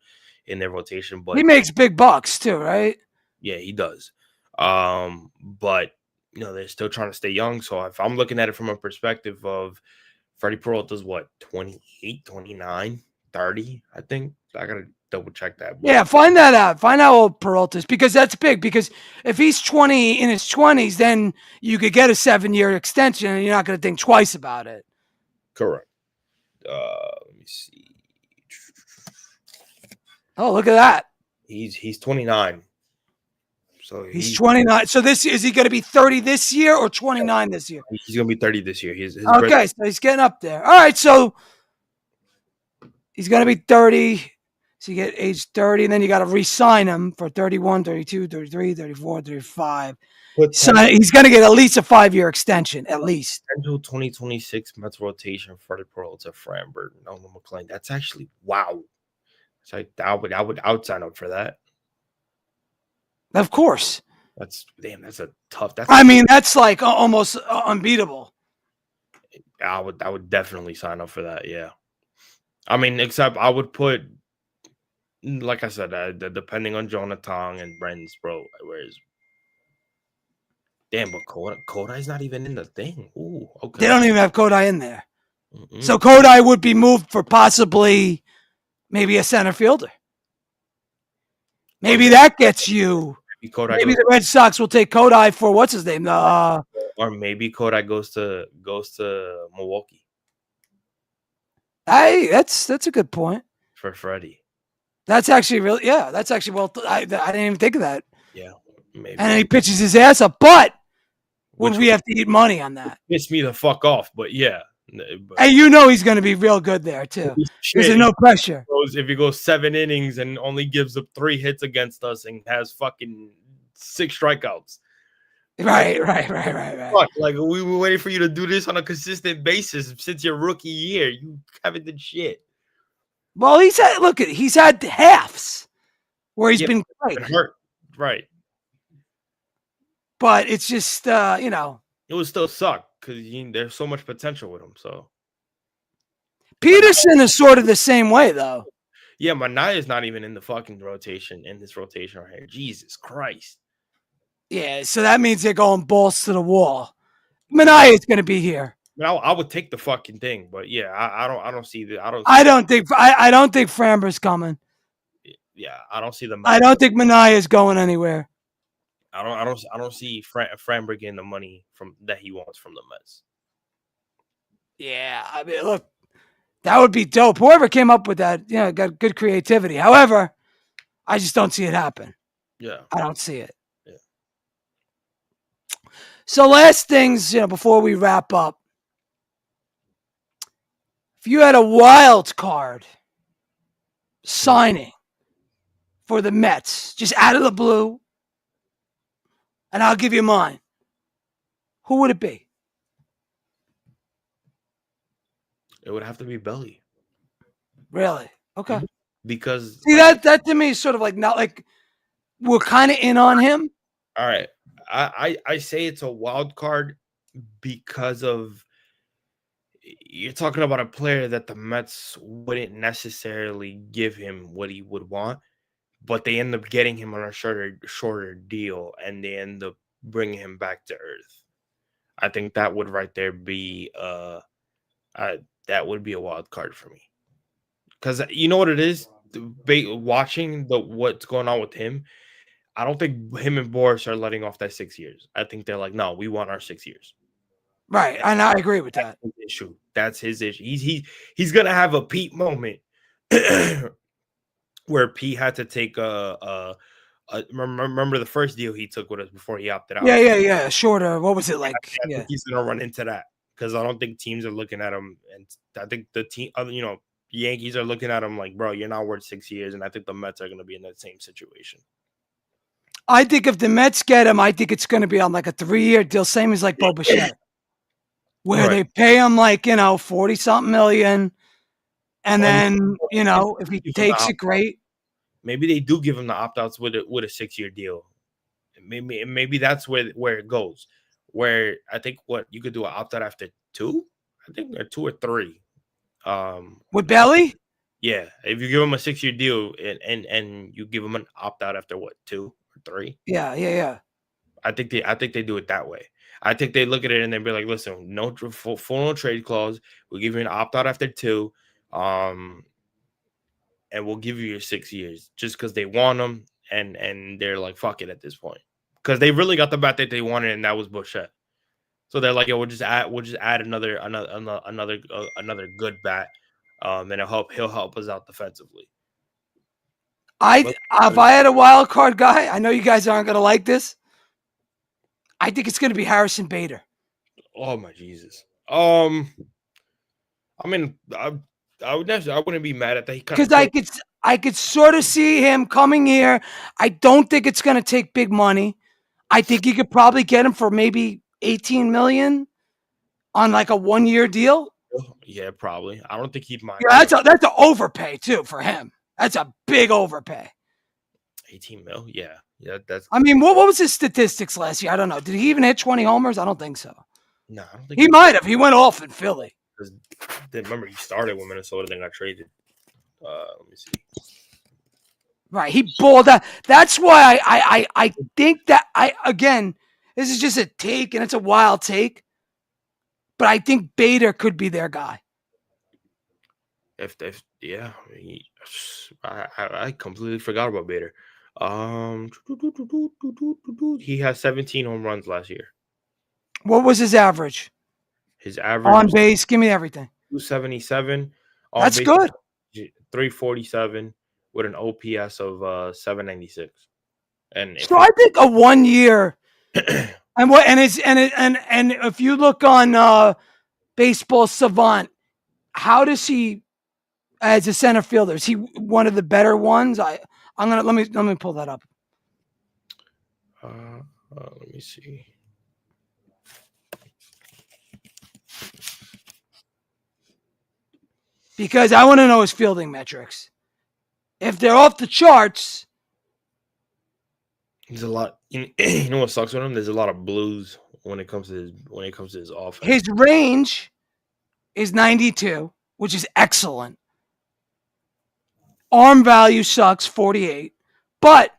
in their rotation. But he makes big bucks too, right? Yeah, he does. But they're still trying to stay young. So if I'm looking at it from a perspective of Freddie Peralta's what, 28, 29, 30, I think. I got to double check that. Yeah, find that out. Find out how old Peralta is, because that's big. Because if he's 20 in his 20s, then you could get a 7-year extension and you're not going to think twice about it. Correct. Let me see. Oh, look at that. He's 29. So he's 29. So is he going to be 30 this year or 29 this year? He's going to be 30 this year. Okay, so he's getting up there. All right, so he's going to be 30. So you get age 30, and then you got to re-sign him for 31, 32, 33, 34, 35. So he's going to get at least a 5-year extension, at least. Potential 2026 Mets rotation for the Peralta, Framberg, Nolan McLean. That's actually, wow. So I would sign up for that. Of course. That's a tough. That's like almost unbeatable. I would definitely sign up for that. Yeah. Except I would put, like I said, depending on Jonathan and Brandon Sproat, but Kodai's not even in the thing. Ooh, okay. They don't even have Kodai in there. Mm-mm. So Kodai would be moved for possibly maybe a center fielder. Maybe that gets you. Maybe Kodak Maybe goes, the Red Sox will take Kodai for what's his name? or maybe Kodak goes to Milwaukee Hey, that's a good point. for Freddie. That's actually really, yeah. That's actually I didn't even think of that. Yeah, maybe. And then he pitches his ass up, but would Which we have to eat money on that? pissed me the fuck off, but yeah. But Hey, you know he's going to be real good there too. shit, There's no pressure. if he goes 7 innings and only gives up 3 hits against us and has fucking 6 strikeouts. Right. Fuck, like we were waiting for you to do this on a consistent basis since your rookie year. You haven't done shit. Well, he's had halves where he's been great, Been hurt, right? but it's just It would still suck because there's so much potential with him. So Peterson is sort of the same way though. yeah, Manaya's not even in the fucking rotation in this rotation right here. Jesus Christ. Yeah, so that means they're going balls to the wall. Manaea is going to be here. I would take the fucking thing, but yeah, I don't see the I don't think Framber's coming. Yeah, I don't see the. I don't think Manaea is going anywhere. I don't see Framber getting the money from that he wants from the Mets. Yeah, I mean, look, that would be dope. Whoever came up with that, got good creativity. However, I just don't see it happen. Yeah, I don't see it. Yeah. So last things, before we wrap up, if you had a wild card signing for the Mets, just out of the blue, and I'll give you mine, who would it be? It would have to be Belly. Really? Okay. Because see that to me is sort of like not like we're kind of in on him. All right, I say it's a wild card because of you're talking about a player that the Mets wouldn't necessarily give him what he would want, but they end up getting him on a shorter deal, and they end up bringing him back to earth. I think that would right there be that would be a wild card for me, because you know what it is. Watching what's going on with him, I don't think him and Boris are letting off that 6 years. I think they're like, no, we want our 6 years. Right, and I agree with that. That's his issue. That's his issue. He's gonna have a Pete moment where Pete had to take remember the first deal he took with us before he opted out. Yeah. Shorter. What was it like? I think he's gonna run into that because I don't think teams are looking at him, and I think the team, Yankees are looking at him like, bro, you're not worth 6 years, and I think the Mets are gonna be in that same situation. I think if the Mets get him, I think it's going to be on like a 3-year deal, same as like Bo Bichette, where they pay him like 40-something million, and then if he takes it, great. Maybe they do give him the opt-outs with a 6-year deal. Maybe that's where it goes. Where I think you could do an opt-out after 2, I think, or 2 or 3. With Belly? Yeah, if you give him a 6-year deal and you give him an opt-out after 2 or 3. Yeah. I think they do it that way. I think they look at it and they be like, listen, no full no trade clause. We'll give you an opt-out after 2. And we'll give you your 6 years just because they want them, and they're like, fuck it at this point, because they really got the bat that they wanted, and that was Bichette. So they're like, we'll just add another good bat, and he'll help us out defensively. If I had a wild card guy, I know you guys aren't gonna like this. I think it's gonna be Harrison Bader. Oh my Jesus. I mean, I wouldn't be mad at that. Because I could sort of see him coming here. I don't think it's going to take big money. I think you could probably get him for maybe $18 million on like a 1-year deal. Yeah, probably. I don't think he'd mind. Yeah, that's an overpay too for him. That's a big overpay. 18 mil, yeah. That's. I mean, what was his statistics last year? I don't know. Did he even hit 20 homers? I don't think so. No, I don't think he might have. He went off in Philly. Remember, he started with Minnesota, then got traded. Let me see. Right, he balled out. That's why I think that again, this is just a take, and it's a wild take, but I think Bader could be their guy. I completely forgot about Bader. He has 17 home runs last year. What was his average? His average On was base, give me everything. 277. On That's base, good. 347 with an OPS of 796. And if So I think a 1 year and what and it's and if you look on Baseball Savant, how does he as a center fielder? Is he one of the better ones? I'm gonna let me pull that up. let me see. Because I want to know his fielding metrics. If they're off the charts, There's a lot. You know what sucks with him? There's a lot of blues when it comes to his offense. his range is 92, which is excellent. Arm value sucks, 48, but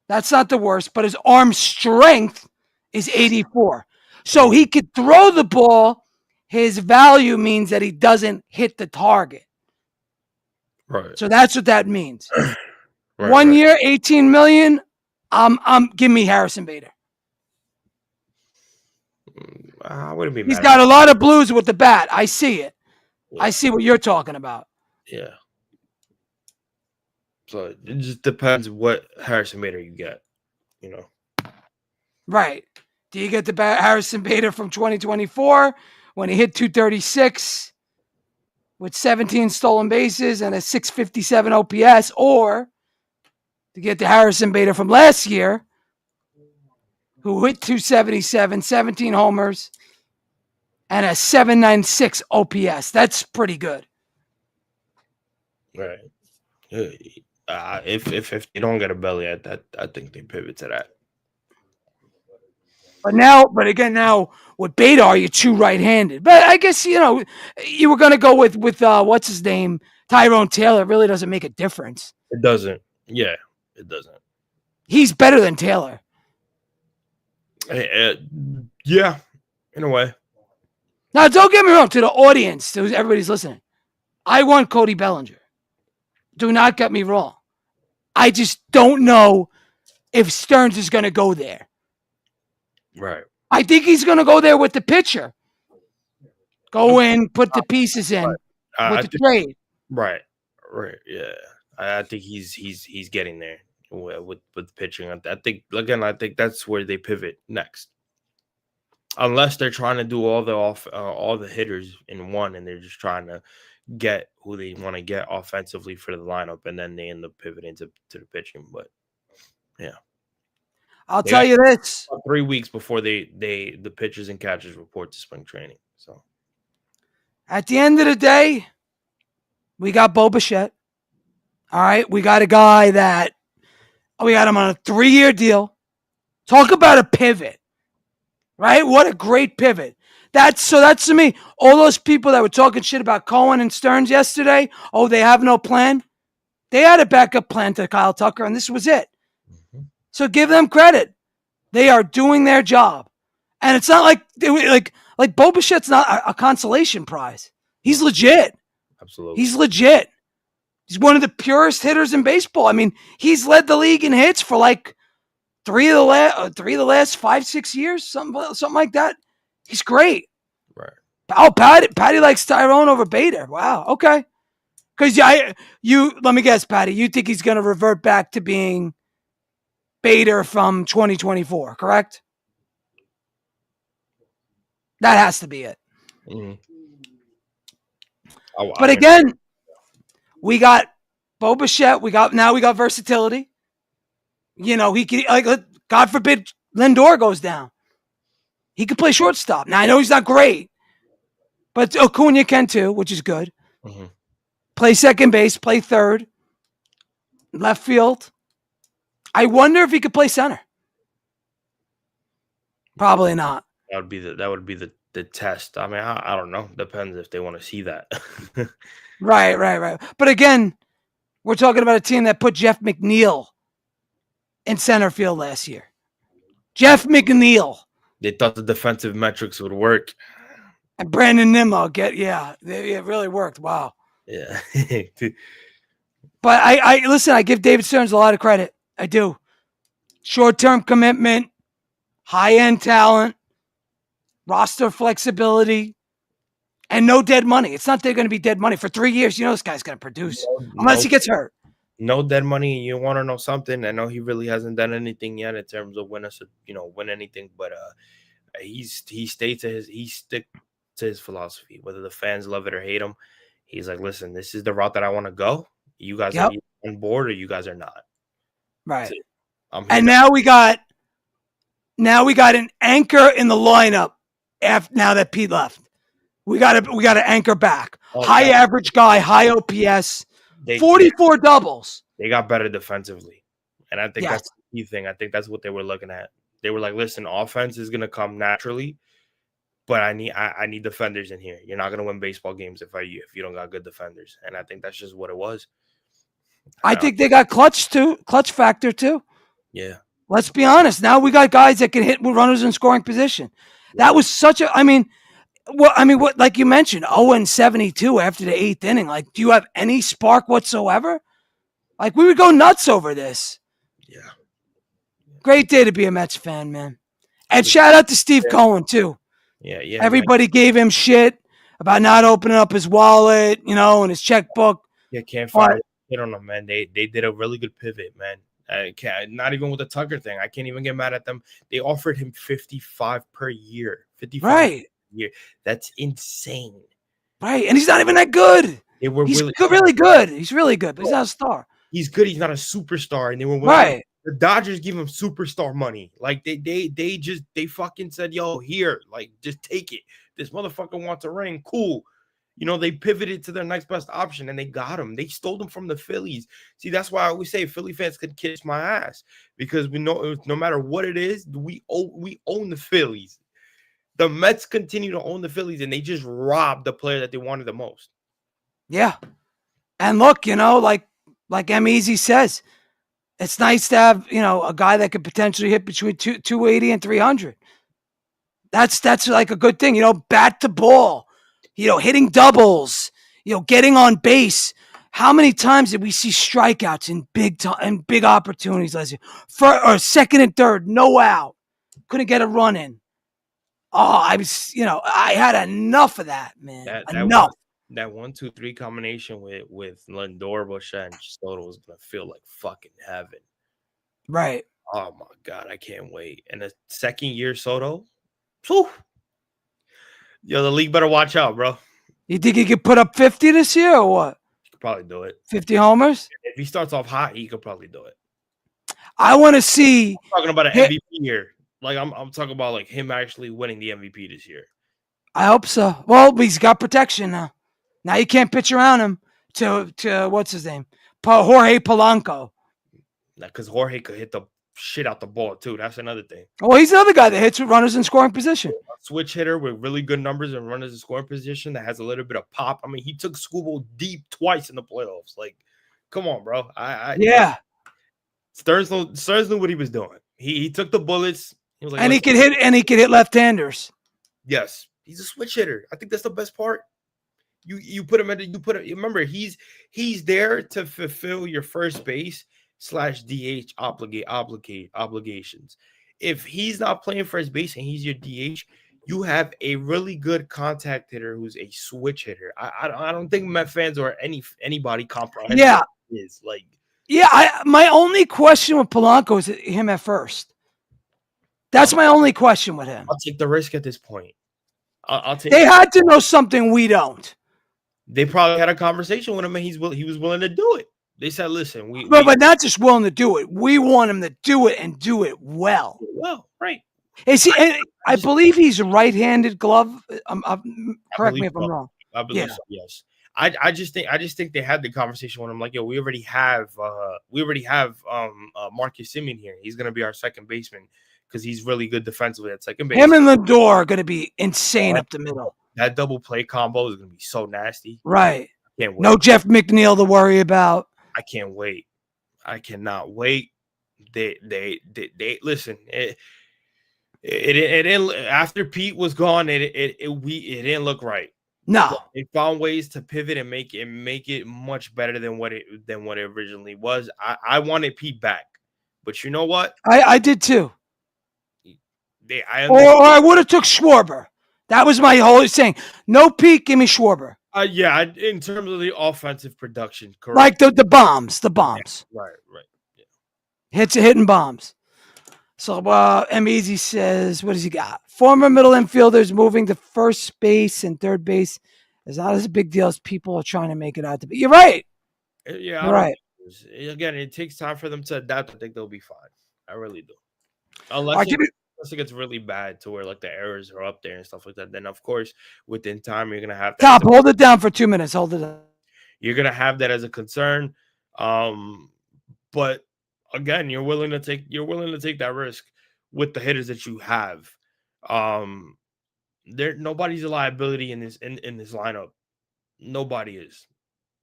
that's not the worst. But his arm strength is 84, so he could throw the ball. His value means that he doesn't hit the target. Right. So that's what that means. Right, 1 right. year, 18 million. Give me Harrison Bader. I wouldn't be He's mad. got a lot of blues with the bat. I see it. Yeah. I see what you're talking about. Yeah. So it just depends what Harrison Bader you get. You know. Right. Do you get the Harrison Bader from 2024 when he hit 236 with 17 stolen bases and a 657 OPS, or to get the Harrison Bader from last year who hit 277, 17 homers, and a 796 OPS? That's pretty good. Right. If they don't get a belly at that, I think they pivot to that. But again, now with Bader, you're too right-handed. But I guess you were going to go with what's his name, Tyrone Taylor. It really doesn't make a difference. It doesn't. Yeah, it doesn't. He's better than Taylor. Yeah, in a way. Now, don't get me wrong. To the audience, to everybody's listening, I want Cody Bellinger. Do not get me wrong. I just don't know if Stearns is going to go there. Right. I think he's going to go there with the pitcher. Go in, put the pieces in with the trade. Right. Yeah. I think he's getting there with pitching. I think that's where they pivot next. Unless they're trying to do all the hitters in one, and they're just trying to get who they want to get offensively for the lineup, and then they end up pivoting to the pitching. But yeah. I'll tell you this: 3 weeks before the pitchers and catchers report to spring training. So at the end of the day, we got Bo Bichette. All right, we got a guy that we got him on a 3-year deal. Talk about a pivot, right? What a great pivot. That's to me. All those people that were talking shit about Cohen and Stearns yesterday. Oh, they have no plan. They had a backup plan to Kyle Tucker, and this was it. So give them credit. They are doing their job. And it's not like Bo Bichette's not a consolation prize. He's legit. Absolutely. He's legit. He's one of the purest hitters in baseball. I mean, he's led the league in hits for like three of the last 5-6 years, something like that. He's great. Right. Oh, Patty likes Tyrone over Bader. Wow. Okay. Because let me guess, Patty, you think he's going to revert back to being Bader from 2024, correct? That has to be it. Mm-hmm. But again, we got Bo Bichette. We got versatility. He could, God forbid, Lindor goes down. He could play shortstop. Now I know he's not great, but Acuna can too, which is good. Mm-hmm. Play second base, play third, left field. I wonder if he could play center. Probably not. That would be the test. I mean, I don't know. Depends if they want to see that. Right. But again, we're talking about a team that put Jeff McNeil in center field last year. Jeff McNeil. They thought the defensive metrics would work. And Brandon Nimmo it really worked. Wow. Yeah. But I listen, I give David Stearns a lot of credit. I do. Short-term commitment, high-end talent, roster flexibility, and no dead money. It's not they're going to be dead money for 3 years. You know this guy's going to produce unless he gets hurt. No dead money. You want to know something? I know he really hasn't done anything yet in terms of win anything, but he stick to his philosophy. Whether the fans love it or hate him, he's like, listen, this is the route that I want to go. You guys are on board or you guys are not. Right. And now we got an anchor in the lineup now that Pete left. We got to anchor back. High average guy, high OPS, 44 doubles. They got better defensively. And I think that's the key thing. I think that's what they were looking at. They were like, listen, offense is going to come naturally, but I need defenders in here. You're not going to win baseball games if you don't got good defenders. And I think that's just what it was. I think they got clutch factor too. Yeah. Let's be honest. Now we got guys that can hit with runners in scoring position. That was such a, what, like you mentioned, 0-72 after the 8th inning. Like, do you have any spark whatsoever? Like, we would go nuts over this. Yeah. Great day to be a Mets fan, man. And shout out to Steve Cohen, too. Yeah. Everybody gave him shit about not opening up his wallet, and his checkbook. Yeah, can't fire it on them, man. They did a really good pivot, man. Not even with the Tucker thing. I can't even get mad at them. They offered him 55 per year. 55 right. per year. That's insane. Right. And he's not even that good. He's really good. He's really good, but he's not a star. He's good. He's not a superstar. And they were right. The Dodgers give him superstar money. Like they fucking said, yo, here, like just take it. This motherfucker wants a ring. Cool. They pivoted to their next best option and they got him. They stole him from the Phillies. See, that's why I always say Philly fans could kiss my ass because we know no matter what it is, we own the Phillies. The Mets continue to own the Phillies and they just robbed the player that they wanted the most. Yeah. And look, like M-Easy says, it's nice to have, a guy that could potentially hit between 280 and 300. That's like a good thing, bat to ball. Hitting doubles, getting on base. How many times did we see strikeouts in big opportunities last year? Or second and third, no out. Couldn't get a run in. Oh, I had enough of that, man. Enough. That 1-2-3 combination with Lindor, Bichette, and Soto was gonna feel like fucking heaven. Right. Oh my god, I can't wait. And the second year Soto, whew. Yo, the league better watch out, bro. You think he could put up 50 this year or what? He could probably do it. 50 homers? If he starts off hot, he could probably do it. I want to see. I'm talking about an MVP year. Like I'm talking about like him actually winning the MVP this year. I hope so. Well, he's got protection now. Now you can't pitch around him to what's his name? Jorge Polanco. Because Jorge could hit the shit out the ball too. That's another thing. Well, he's another guy that hits with runners in scoring position. A switch hitter with really good numbers and runners in scoring position that has a little bit of pop. I mean, he took Scooble deep twice in the playoffs. Like, come on, bro. Stearns knew what he was doing. He took the bullets. He was like, and he could hit left-handers. Yes, he's a switch hitter. I think that's the best part. You put him remember, he's there to fulfill your first base /DH obligations. If he's not playing first base and he's your DH, you have a really good contact hitter who's a switch hitter. I don't think Met fans or anybody comprehend. Yeah, is like. Yeah, my only question with Polanco is him at first. That's my only question with him. I'll take the risk at this point. I'll take. They had to know something we don't. They probably had a conversation with him, and he was willing to do it. They said, "Listen, but not just willing to do it. We want him to do it and do it well." Well, right. Is he? I believe he's a right-handed glove. Correct me if I'm wrong. I believe so. Yes. I just think they had the conversation with him. Like, yo, we already have Marcus Semien here. He's gonna be our second baseman because he's really good defensively at second base. Him and Lindor are gonna be insane up the middle. That double play combo is gonna be so nasty. Right. Can't wait. No Jeff McNeil to worry about. I can't wait. I cannot wait. They listen. It didn't after Pete was gone. It didn't look right. No. They found ways to pivot and make it much better than what it originally was. I wanted Pete back, but you know what? I did too. I Or I would have took Schwarber. That was my whole saying. No Pete, give me Schwarber. Yeah, in terms of the offensive production, correct. Like the bombs. Yeah, right. Yeah. Hitting bombs. So M. Easy says, what does he got? Former middle infielders moving to first base and third base is not as big deal as people are trying to make it out to be. You're right. Yeah, You're right. Again, it takes time for them to adapt. I think they'll be fine. I really do. Unless it gets really bad to where like the errors are up there and stuff like that, then of course within time you're gonna have that. Top, hold it down for 2 minutes. Hold it down. You're gonna have that as a concern, but again, you're willing to take that risk with the hitters that you have. Nobody's a liability in this lineup. Nobody is.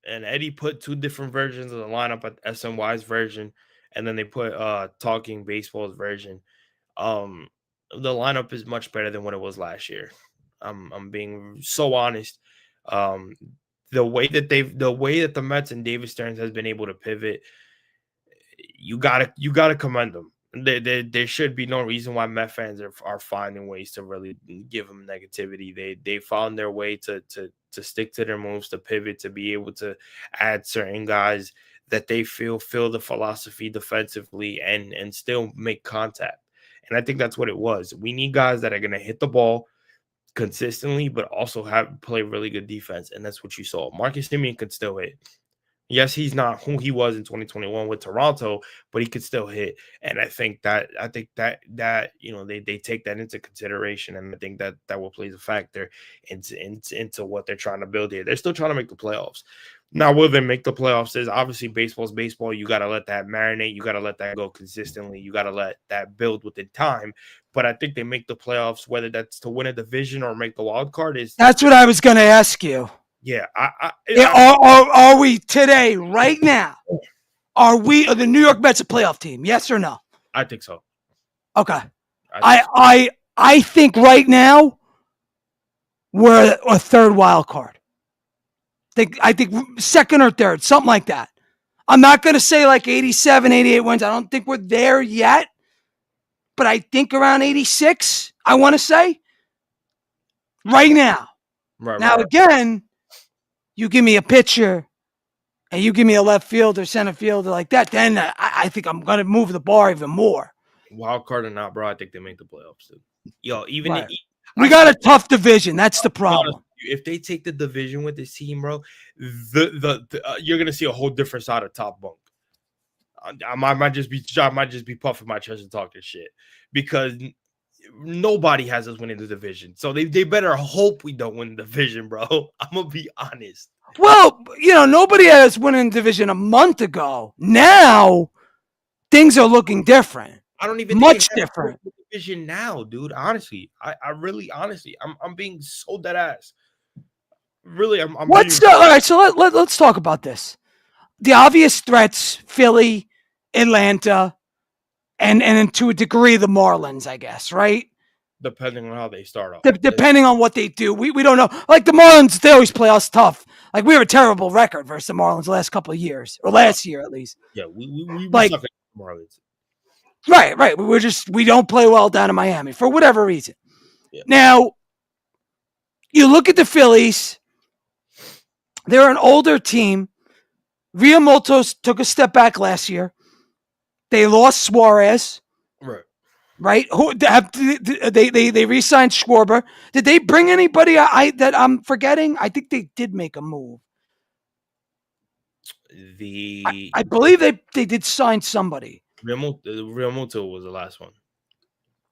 And Eddie put 2 different versions of the lineup at SNY's version, and then they put Talking Baseball's version. The lineup is much better than what it was last year. I'm being so honest. The way that the Mets and David Stearns has been able to pivot, you gotta commend them. There should be no reason why Met fans are finding ways to really give them negativity. They found their way to stick to their moves, to pivot, to be able to add certain guys that they feel the philosophy defensively and still make contact. And I think that's what it was. We need guys that are going to hit the ball consistently, but also play really good defense. And that's what you saw. Marcus Semien could still hit. Yes, he's not who he was in 2021 with Toronto, but he could still hit. And I think that they take that into consideration, and I think that will play a factor into what they're trying to build here. They're still trying to make the playoffs. Now, will they make the playoffs? Is obviously baseball's baseball. You got to let that marinate. You got to let that go consistently. You got to let that build within time. But I think they make the playoffs, whether that's to win a division or make the wild card. That's what I was going to ask you. Yeah, are we today, right now? Are the New York Mets a playoff team? Yes or no? I think so. Okay. I think right now we're a third wild card. I think second or third, something like that. I'm not going to say like 87, 88 wins. I don't think we're there yet. But I think around 86, I want to say, right now. Now, again, you give me a pitcher and you give me a left fielder, center fielder like that, then I think I'm going to move the bar even more. Wild card or not, bro, I think they make the playoffs, dude. Yo, we got a tough division. That's the problem. If they take the division with this team, bro, you're going to see a whole different side of top bunk. I might just be puffing my chest and talking shit because nobody has us winning the division. So they better hope we don't win the division, bro. I'm going to be honest. Well, nobody had us winning the division a month ago. Now, things are looking different. I don't even much different division now, dude. Honestly, I really, I'm being so dead ass. Really, I'm. All right? So let's talk about this. The obvious threats: Philly, Atlanta, and to a degree the Marlins, I guess, right? Depending on how they start off. Depending on what they do. We don't know. Like the Marlins, they always play us tough. Like we have a terrible record versus the Marlins the last couple of years, or last year at least. Yeah, we like, suck at the Marlins. Right. We don't play well down in Miami for whatever reason. Yeah. Now, you look at the Phillies, they're an older team. Realmuto took a step back last year. They lost Suarez. Right? Who they re-signed Schwarber. Did they bring anybody that I'm forgetting? I think they did make a move. I believe they did sign somebody. Realmuto was the last one.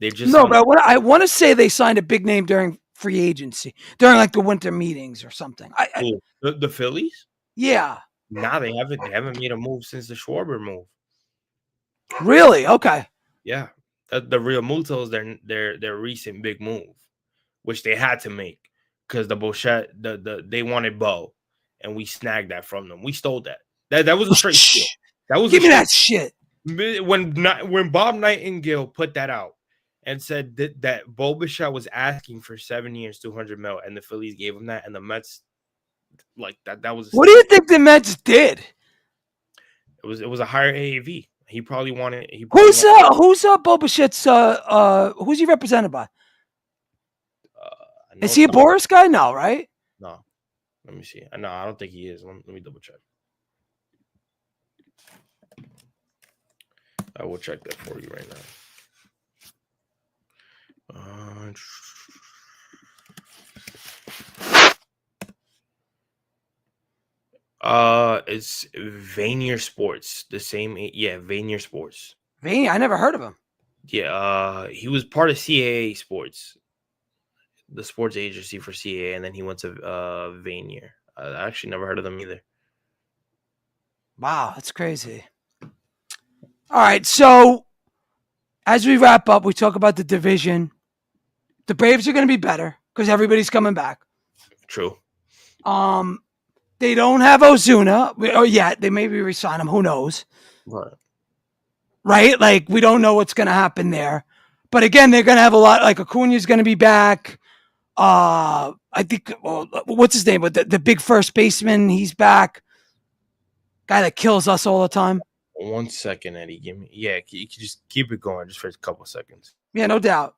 They just but I want to say they signed a big name during free agency, during like the winter meetings or something. The Phillies? Yeah. Nah, they haven't made a move since the Schwarber move. Really? Okay. Yeah. The Realmuto is their recent big move, which they had to make because the Bichette, they wanted Bo, and we snagged that from them. We stole that. That was a straight steal. Give me that shit. When Bob Nightingale put that out, and said that Bo Bichette was asking for 7 years, 200 mil, and the Phillies gave him that, and the Mets like that was. What do you think the Mets did? It was a higher AAV. He probably wanted. Who's Bo Bichette's who's he represented by? Is he a Boris guy? No, right? No. Let me see. No, I don't think he is. Let me double check. I will check that for you right now. It's Vanier Sports. The same, yeah, Vanier Sports. Vanier, I never heard of him. Yeah, he was part of CAA Sports, the sports agency for CAA, and then he went to Vanier. I actually never heard of them either. Wow, that's crazy. All right, so as we wrap up, we talk about the division. The Braves are going to be better because everybody's coming back. True. They don't have Ozuna. Or yet. They maybe resign him. Who knows? Right? Like, we don't know what's going to happen there. But again, they're going to have a lot. Like, Acuna's going to be back. I think, what's his name? But the big first baseman, he's back. Guy that kills us all the time. 1 second, Eddie. Give me. Yeah, you can just keep it going just for a couple seconds. Yeah, no doubt.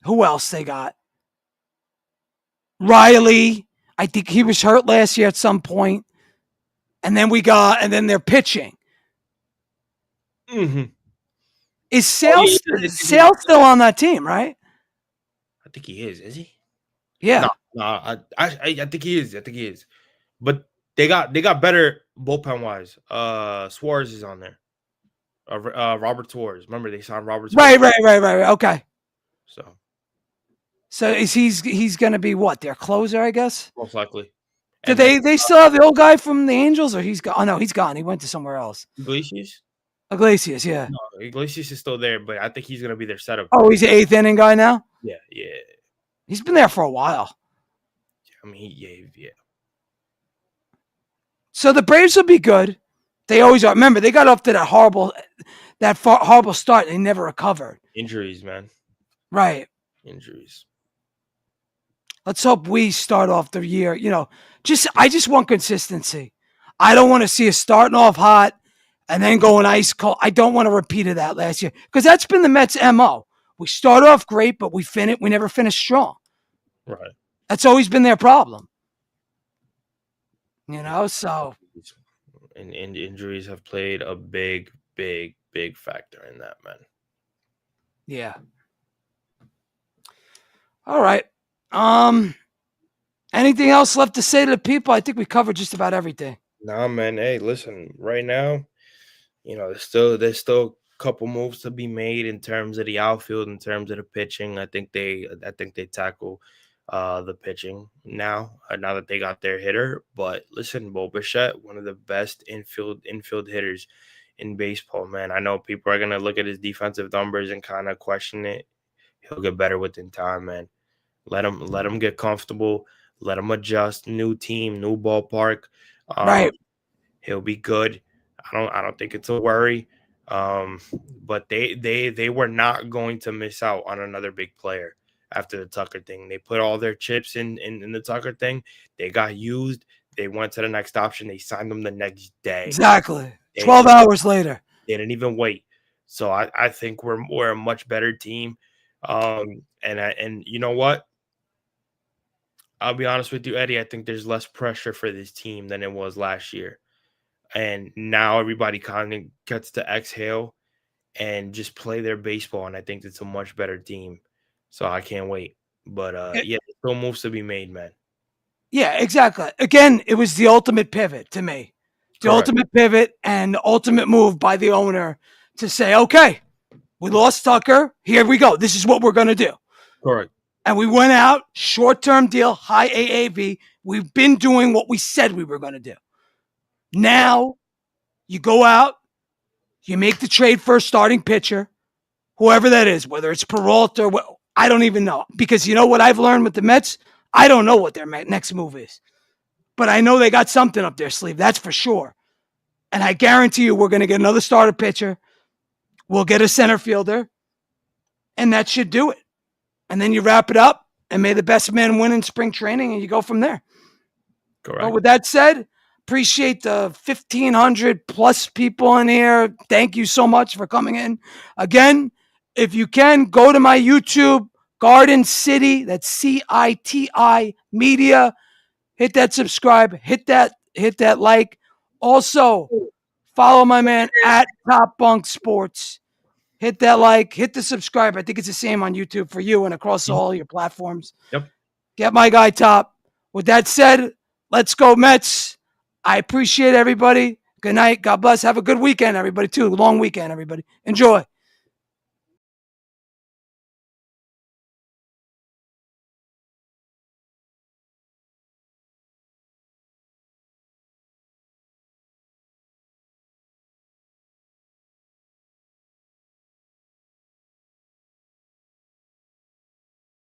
Who else they got? Riley. I think he was hurt last year at some point. And then they're pitching. Mm-hmm. Is Sale still on that team, right? I think he is. Is he? Yeah. No, I think he is. I think he is. But they got better bullpen wise. Suarez is on there. Robert Suarez. Remember they signed Robert Suarez. Right. Okay. So is he's going to be what? Their closer, I guess? Most likely. Do they still have the old guy from the Angels, or he's gone? Oh no, he's gone. He went to somewhere else. Iglesias, yeah. No, Iglesias is still there, but I think he's going to be their setup. Oh, he's an 8th inning guy now? Yeah. He's been there for a while. I mean, yeah. So the Braves will be good. They always are. Remember, they got off to that horrible start. They never recovered. Injuries, man. Right. Injuries. Let's hope we start off the year. I just want consistency. I don't want to see us starting off hot and then going ice cold. I don't want to repeat of that last year because that's been the Mets' MO. We start off great, but we never finish strong. Right. That's always been their problem. So. And injuries have played a big factor in that, man. Yeah. All right. Anything else left to say to the people? I think we covered just about everything. Nah, man. Hey, listen. Right now, there's still a couple moves to be made in terms of the outfield, in terms of the pitching. I think they tackle the pitching now that they got their hitter. But listen, Bo Bichette, one of the best infield hitters in baseball, man. I know people are gonna look at his defensive numbers and kind of question it. He'll get better within time, man. Let him get comfortable. Let him adjust. New team, new ballpark. Right. He'll be good. I don't think it's a worry. But they were not going to miss out on another big player after the Tucker thing. They put all their chips in the Tucker thing. They got used. They went to the next option. They signed them the next day. Exactly. 12 hours later. They didn't even wait. So I think we're a much better team. And you know what? I'll be honest with you, Eddie. I think there's less pressure for this team than it was last year. And now everybody kind of gets to exhale and just play their baseball. And I think it's a much better team. So I can't wait. But there's still moves to be made, man. Yeah, exactly. Again, it was the ultimate pivot to me. The ultimate pivot and the ultimate move by the owner to say, okay, we lost Tucker. Here we go. This is what we're going to do. Correct. And we went out, short-term deal, high AAV. We've been doing what we said we were going to do. Now, you go out, you make the trade for a starting pitcher, whoever that is, whether it's Peralta, I don't even know. Because you know what I've learned with the Mets? I don't know what their next move is. But I know they got something up their sleeve, that's for sure. And I guarantee you we're going to get another starter pitcher. We'll get a center fielder, and that should do it. And then you wrap it up, and may the best man win in spring training, and you go from there. Correct. But with that said, appreciate the 1,500 plus people in here. Thank you so much for coming in. Again, if you can, go to my YouTube, Garden City, that's CITI Media. Hit that subscribe, hit that like. Also, follow my man at Top Bunk Sports. Hit that like, hit the subscribe. I think it's the same on YouTube for you and across all your platforms. Yep. Get my guy Top. With that said, let's go Mets. I appreciate everybody. Good night. God bless. Have a good weekend, everybody, too. Long weekend, everybody. Enjoy.